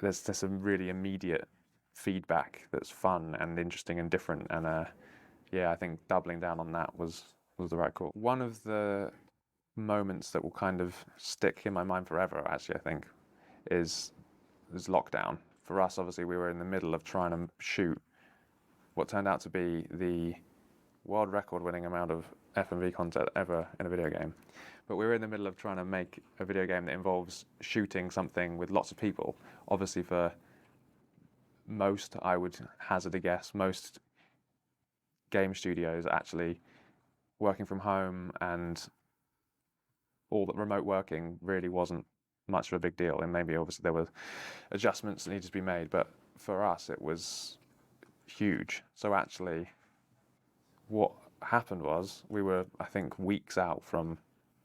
[SPEAKER 20] there's some really immediate feedback that's fun and interesting and different. And I think doubling down on that was the right call. One of the moments that will kind of stick in my mind forever, actually, I think, is lockdown. For us, obviously, we were in the middle of trying to shoot what turned out to be the world record-winning amount of F&V content ever in a video game. But we were in the middle of trying to make a video game that involves shooting something with lots of people. Obviously, for most, I would hazard a guess, most game studios actually working from home and all that remote working really wasn't much of a big deal. And maybe obviously there were adjustments that needed to be made, but for us it was huge. So actually what happened was we were, I think, weeks out from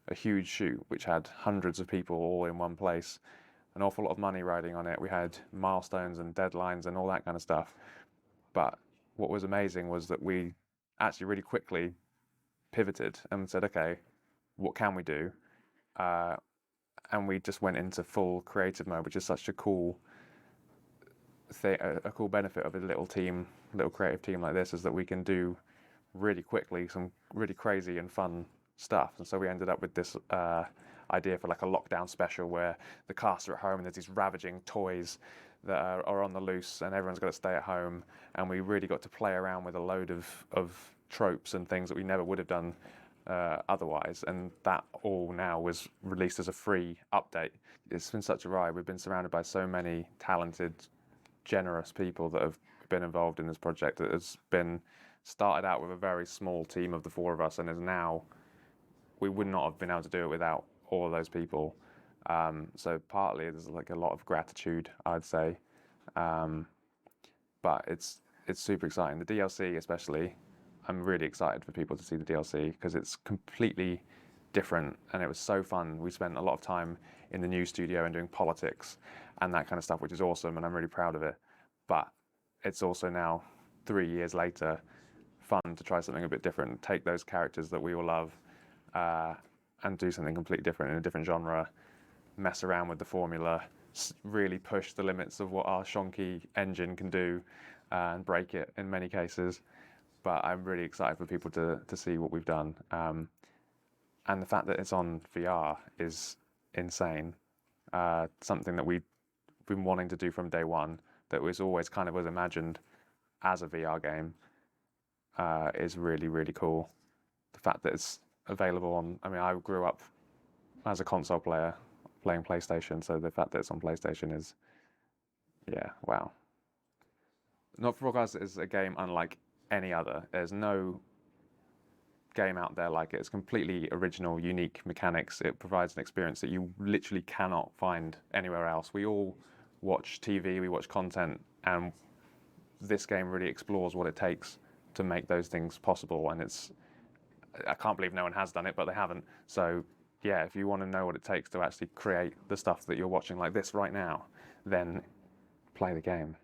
[SPEAKER 20] a huge shoot which had hundreds of people all in one place, an awful lot of money riding on it. We had milestones and deadlines and all that kind of stuff. But what was amazing was that we actually really quickly pivoted and said, okay, what can we do? And we just went into full creative mode, which is such a cool thing, a cool benefit of a little creative team like this, is that we can do really quickly some really crazy and fun stuff. And so we ended up with this idea for like a lockdown special where the cast are at home and there's these ravaging toys that are on the loose and everyone's got to stay at home. And we really got to play around with a load of tropes and things that we never would have done otherwise, and that all now was released as a free update. It's been such a ride. We've been surrounded by so many talented, generous people that have been involved in this project. It has been started out with a very small team of the four of us, and is now, we would not have been able to do it without all of those people. So partly there's like a lot of gratitude, I'd say, but it's super exciting. The DLC especially, I'm really excited for people to see the DLC because it's completely different and it was so fun. We spent a lot of time in the new studio and doing politics and that kind of stuff, which is awesome, and I'm really proud of it. But it's also now, 3 years later, fun to try something a bit different, take those characters that we all love and do something completely different in a different genre, mess around with the formula, really push the limits of what our shonky engine can do and break it in many cases. But I'm really excited for people to see what we've done. And the fact that it's on VR is insane. Something that we've been wanting to do from day one, that was always kind of was imagined as a VR game, is really, really cool. The fact that it's available on, I mean, I grew up as a console player playing PlayStation, so the fact that it's on PlayStation is, yeah, wow. Not For Broadcast is a game unlike any other. There's no game out there like it. It's completely original, unique mechanics. It provides an experience that you literally cannot find anywhere else. We all watch TV, we watch content, and this game really explores what it takes to make those things possible. And I can't believe no one has done it, but they haven't. So yeah, if you want to know what it takes to actually create the stuff that you're watching like this right now, then play the game.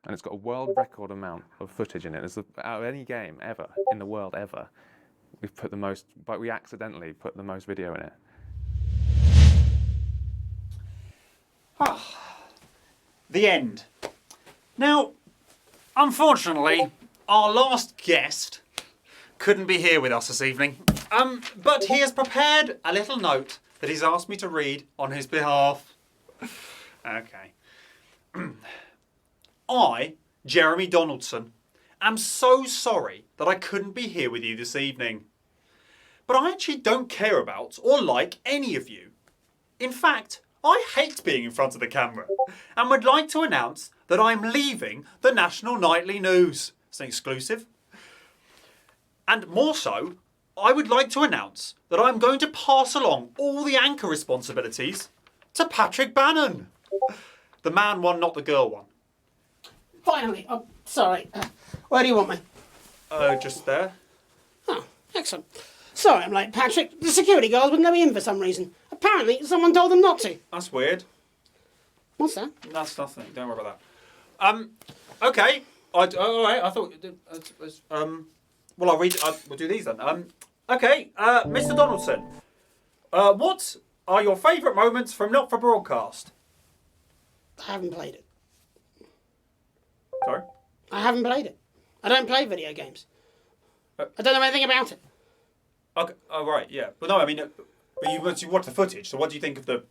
[SPEAKER 20] And it's got a world record amount of footage in it. It's out of any game ever in the world ever. We've put the most, but we accidentally put the most video in it.
[SPEAKER 3] The end. Now, unfortunately, our last guest couldn't be here with us this evening. But he has prepared a little note that he's asked me to read on his behalf. Okay. I, Jeremy Donaldson, am so sorry that I couldn't be here with you this evening. But I actually don't care about or like any of you. In fact, I hate being in front of the camera and would like to announce that I'm leaving the National Nightly News. It's an exclusive. And more so, I would like to announce that I'm going to pass along all the anchor responsibilities to Patrick Bannon. The man one, not the girl one.
[SPEAKER 8] Finally, I'm sorry. Where do you want me?
[SPEAKER 3] Just there.
[SPEAKER 8] Oh, excellent. Sorry I'm late, Patrick. The security guards wouldn't let me in for some reason. Apparently, someone told them not to.
[SPEAKER 3] That's weird.
[SPEAKER 8] What's that?
[SPEAKER 3] That's nothing. Don't worry about that. Okay. All right. I thought. Well, I'll read. We'll do these then. Okay. Mr. Donaldson. What are your favourite moments from Not for Broadcast?
[SPEAKER 8] I haven't played it.
[SPEAKER 3] Sorry.
[SPEAKER 8] I haven't played it. I don't play video games. I don't know anything about it.
[SPEAKER 3] Okay. Oh, right. Yeah. But no, I mean, but you watch the footage. So what do you think of the?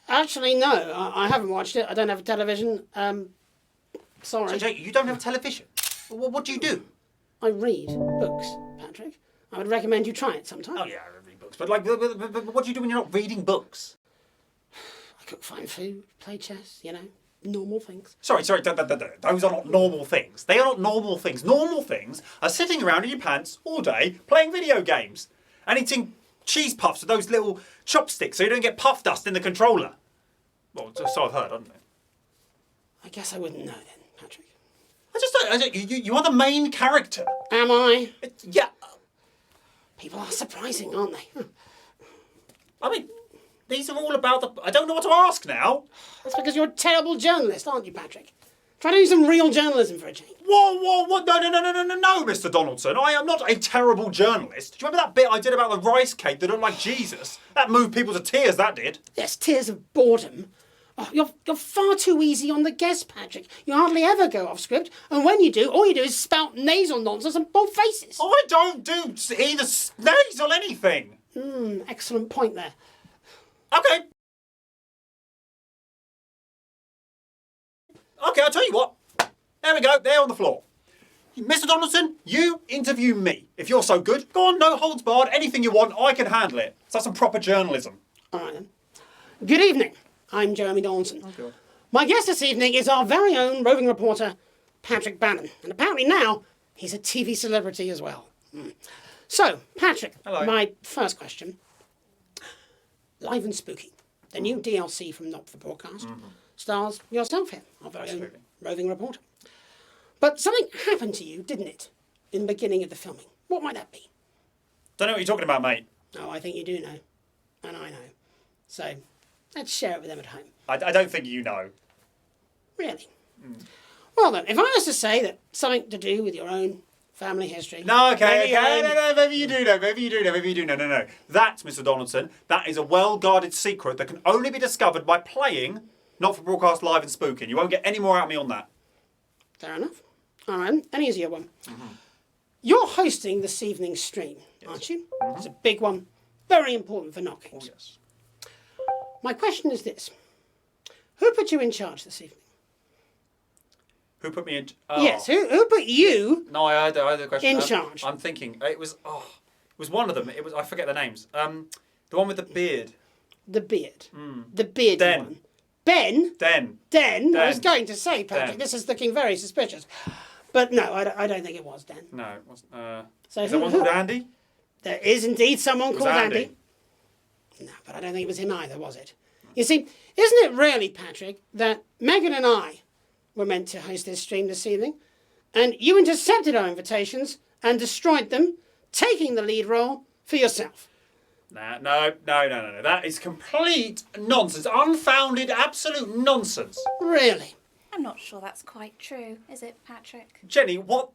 [SPEAKER 8] Actually, no. I haven't watched it. I don't have a television. Sorry.
[SPEAKER 3] So, Jake, you don't have a television. What do you do?
[SPEAKER 8] I read books, Patrick. I would recommend you try it sometime.
[SPEAKER 3] Oh yeah, I read books. But like, but what do you do when you're not reading books?
[SPEAKER 8] I cook fine food, play chess. You know, normal things.
[SPEAKER 3] Sorry. Those are not normal things. They are not normal things. Normal things are sitting around in your pants all day playing video games and eating cheese puffs with those little chopsticks so you don't get puff dust in the controller. Well, so I've heard, haven't I?
[SPEAKER 8] I guess I wouldn't know then, Patrick.
[SPEAKER 3] I don't. You are the main character.
[SPEAKER 8] Am I?
[SPEAKER 3] Yeah.
[SPEAKER 8] People are surprising, aren't they?
[SPEAKER 3] I mean, these are all about the. I don't know what to ask now.
[SPEAKER 8] That's because you're a terrible journalist, aren't you, Patrick? Try to do some real journalism for a change.
[SPEAKER 3] Whoa! No, Mr. Donaldson. I am not a terrible journalist. Do you remember that bit I did about the rice cake that looked like Jesus? That moved people to tears, that did.
[SPEAKER 8] Yes, tears of boredom. Oh, you're far too easy on the guess, Patrick. You hardly ever go off script, and when you do, all you do is spout nasal nonsense and pull faces.
[SPEAKER 3] I don't do either nasal anything.
[SPEAKER 8] Excellent point there.
[SPEAKER 3] Okay, I'll tell you what. There we go, there on the floor. Mr. Donaldson, you interview me. If you're so good, go on, no holds barred, anything you want, I can handle it. So that's some proper journalism.
[SPEAKER 8] All right then. Good evening. I'm Jeremy Donaldson.
[SPEAKER 3] Oh, God.
[SPEAKER 8] My guest this evening is our very own roving reporter, Patrick Bannon. And apparently now, he's a TV celebrity as well. So, Patrick,
[SPEAKER 3] hello.
[SPEAKER 8] My first question. Live and Spooky, the new DLC from Not for Broadcast, stars yourself here, our very own roving reporter. But something happened to you, didn't it, in the beginning of the filming? What might that be?
[SPEAKER 3] Don't know what you're talking about, mate.
[SPEAKER 8] Oh, I think you do know. And I know. So, let's share it with them at home.
[SPEAKER 3] I don't think you know.
[SPEAKER 8] Really? Well then, if I was to say that something to do with your own family history...
[SPEAKER 3] No, okay. No, maybe you do know. No. That, Mr. Donaldson, that is a well-guarded secret that can only be discovered by playing Not for Broadcast Live and Spooking. You won't get any more out of me on that.
[SPEAKER 8] Fair enough. All right, an easier one. You're hosting this evening's stream, aren't you? It's a big one, very important for Not Games.
[SPEAKER 3] Oh, yes.
[SPEAKER 8] My question is this. Who put you in charge this evening?
[SPEAKER 3] Who put me in?
[SPEAKER 8] Yes, who put you
[SPEAKER 3] No, I had a question.
[SPEAKER 8] in charge?
[SPEAKER 3] I'm thinking, it was one of them. It was, I forget the names. The one with the beard.
[SPEAKER 8] The beard. The beard one. Ben? Den? I was going to say, Patrick, this is looking very suspicious. But no, I don't think it was Dan.
[SPEAKER 3] No, it wasn't.
[SPEAKER 8] So
[SPEAKER 3] is there one called Andy?
[SPEAKER 8] There is indeed someone called
[SPEAKER 3] Andy.
[SPEAKER 8] No, but I don't think it was him either, was it? You see, isn't it really, Patrick, that Megan and I were meant to host this stream this evening, and you intercepted our invitations and destroyed them, taking the lead role for yourself?
[SPEAKER 3] No. That is complete nonsense. Unfounded, absolute nonsense.
[SPEAKER 8] Really?
[SPEAKER 7] I'm not sure that's quite true, is it, Patrick?
[SPEAKER 3] Jenny, what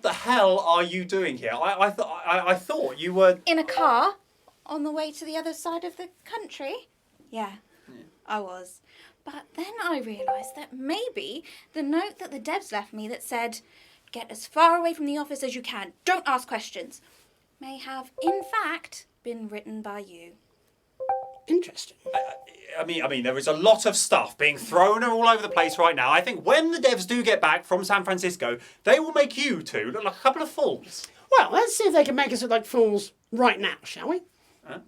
[SPEAKER 3] the hell are you doing here? I thought you were...
[SPEAKER 7] In a car? On the way to the other side of the country? Yeah, I was. But then I realised that maybe the note that the devs left me that said, "Get as far away from the office as you can, don't ask questions," may have, in fact, been written by you.
[SPEAKER 8] Interesting.
[SPEAKER 3] I mean, there is a lot of stuff being thrown all over the place right now. I think when the devs do get back from San Francisco, they will make you two look like a couple of fools.
[SPEAKER 8] Well, let's see if they can make us look like fools right now, shall we?
[SPEAKER 3] Huh?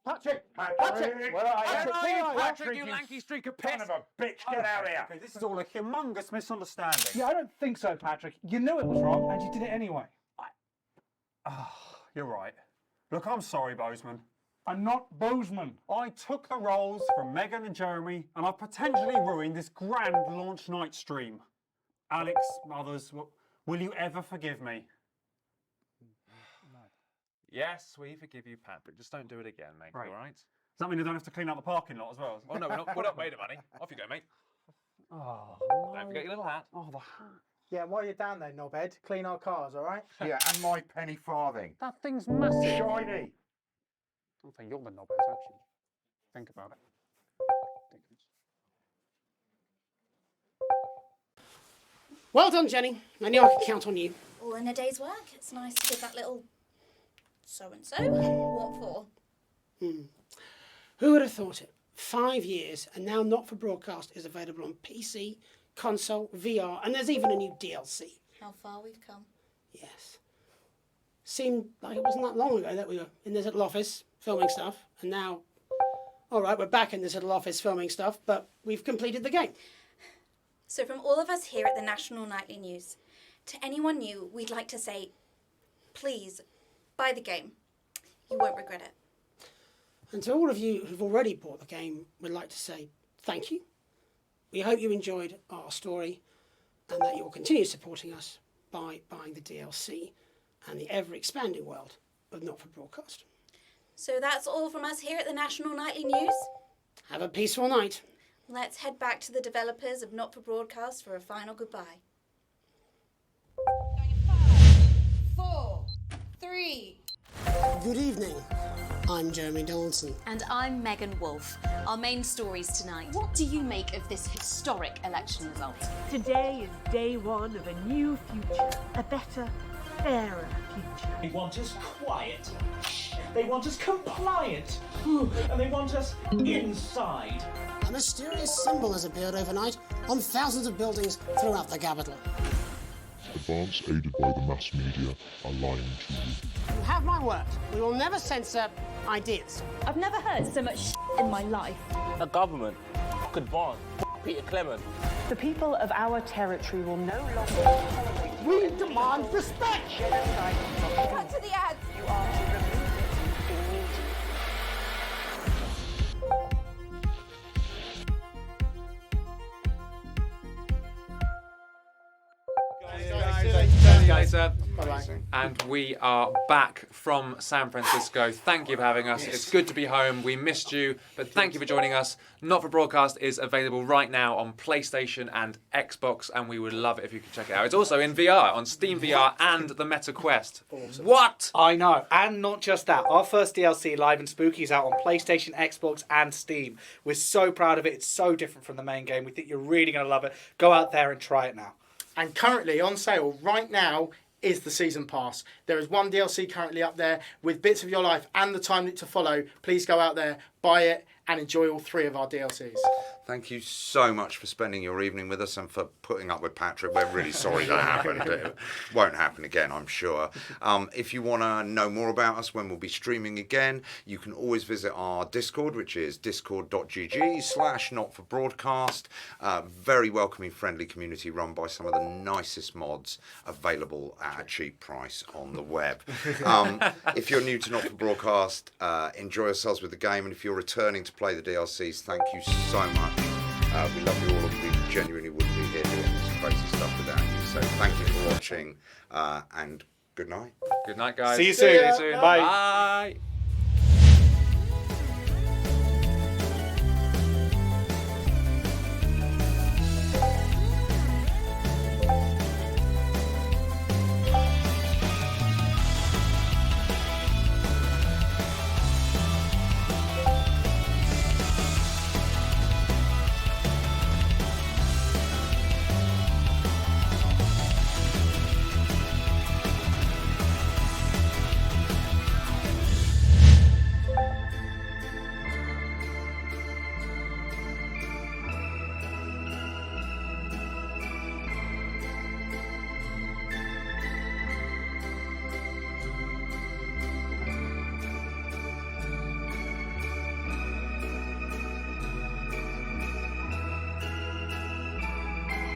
[SPEAKER 6] Patrick!
[SPEAKER 8] Patrick!
[SPEAKER 6] Where are you?
[SPEAKER 13] Patrick, you lanky streak of piss!
[SPEAKER 6] Son of a bitch, get out of here!
[SPEAKER 3] Okay, this is all a humongous misunderstanding.
[SPEAKER 10] Yeah, I don't think so, Patrick. You knew it was wrong, and you did it anyway.
[SPEAKER 3] You're right. Look, I'm sorry, Bozeman.
[SPEAKER 10] I'm not Bozeman.
[SPEAKER 3] I took the roles from Megan and Jeremy, and I've potentially ruined this grand launch night stream. Alex, others, will you ever forgive me?
[SPEAKER 20] Yes, we forgive you, Patrick. Just don't do it again, mate.
[SPEAKER 3] Right.
[SPEAKER 20] All right?
[SPEAKER 3] Does that mean I don't have to clean out the parking lot as well?
[SPEAKER 20] Oh no, we're not made of money. Off you go, mate.
[SPEAKER 3] Oh,
[SPEAKER 20] Don't forget your little hat.
[SPEAKER 3] Oh, the hat.
[SPEAKER 14] Yeah, while you're down there, knobhead, clean our cars, all right?
[SPEAKER 6] Yeah, and my penny farthing.
[SPEAKER 3] That thing's massive.
[SPEAKER 6] Shiny.
[SPEAKER 3] I think you're the knobhead, actually. Think about it.
[SPEAKER 8] Well done, Jenny. I knew I could count on you.
[SPEAKER 7] All in a day's work. It's nice to give that little so-and-so. What for?
[SPEAKER 8] Who would have thought it? 5 years, and now Not For Broadcast is available on PC, console, VR, and there's even a new DLC.
[SPEAKER 7] How far we've come.
[SPEAKER 8] Yes. Seemed like it wasn't that long ago that we were in this little office filming stuff, and now, all right, we're back in this little office filming stuff, but we've completed the game.
[SPEAKER 7] So from all of us here at the National Nightly News, to anyone new, we'd like to say, please, buy the game. You won't regret it.
[SPEAKER 8] And to all of you who've already bought the game, we'd like to say thank you. We hope you enjoyed our story and that you'll continue supporting us by buying the DLC and the ever-expanding world of Not For Broadcast.
[SPEAKER 7] So that's all from us here at the National Nightly News.
[SPEAKER 8] Have a peaceful night.
[SPEAKER 7] Let's head back to the developers of Not For Broadcast for a final goodbye.
[SPEAKER 21] 4, 3.
[SPEAKER 8] Good evening. I'm Jeremy Donaldson.
[SPEAKER 22] And I'm Megan Wolfe. Our main stories tonight. What do you make of this historic election result?
[SPEAKER 9] Today is day one of a new future, a better, fairer future.
[SPEAKER 10] They want us quiet. They want us compliant. And they want us inside.
[SPEAKER 8] A mysterious symbol has appeared overnight on thousands of buildings throughout the capital.
[SPEAKER 11] Advance aided by the mass media are lying to you.
[SPEAKER 8] You have my word. We will never censor ideas.
[SPEAKER 12] I've never heard so much in my life.
[SPEAKER 13] The government. Good bond. Peter Clement.
[SPEAKER 9] The people of our territory will no longer...
[SPEAKER 8] We demand respect!
[SPEAKER 18] Cut to the ads!
[SPEAKER 9] You are to remove it immediately.
[SPEAKER 20] And we are back from San Francisco. Thank you for having us. It's good to be home. We missed you, but thank you for joining us. Not For Broadcast is available right now on PlayStation and Xbox, and we would love it if you could check it out. It's also in VR, on Steam VR and the Meta Quest.
[SPEAKER 23] Awesome.
[SPEAKER 20] What?
[SPEAKER 23] I know. And not just that. Our first DLC, Live and Spooky, is out on PlayStation, Xbox, and Steam. We're so proud of it. It's so different from the main game. We think you're really going to love it. Go out there and try it now.
[SPEAKER 14] And currently on sale right now is the Season Pass. There is one DLC currently up there with bits of your life and the time to follow. Please go out there, buy it, and enjoy all 3 of our DLCs.
[SPEAKER 4] Thank you so much for spending your evening with us and for putting up with Patrick. We're really sorry that happened. It won't happen again, I'm sure. If you want to know more about us when we'll be streaming again, you can always visit our Discord, which is discord.gg/notforbroadcast. Very welcoming, friendly community run by some of the nicest mods available at a cheap price on the web. If you're new to Not For Broadcast, enjoy yourselves with the game, and if you're returning to play the DLCs, thank you so much. We love you all, and we genuinely wouldn't be here doing this crazy stuff without you. So thank you for watching, and good night.
[SPEAKER 20] Good night, guys.
[SPEAKER 23] See you soon.
[SPEAKER 20] Bye. Bye.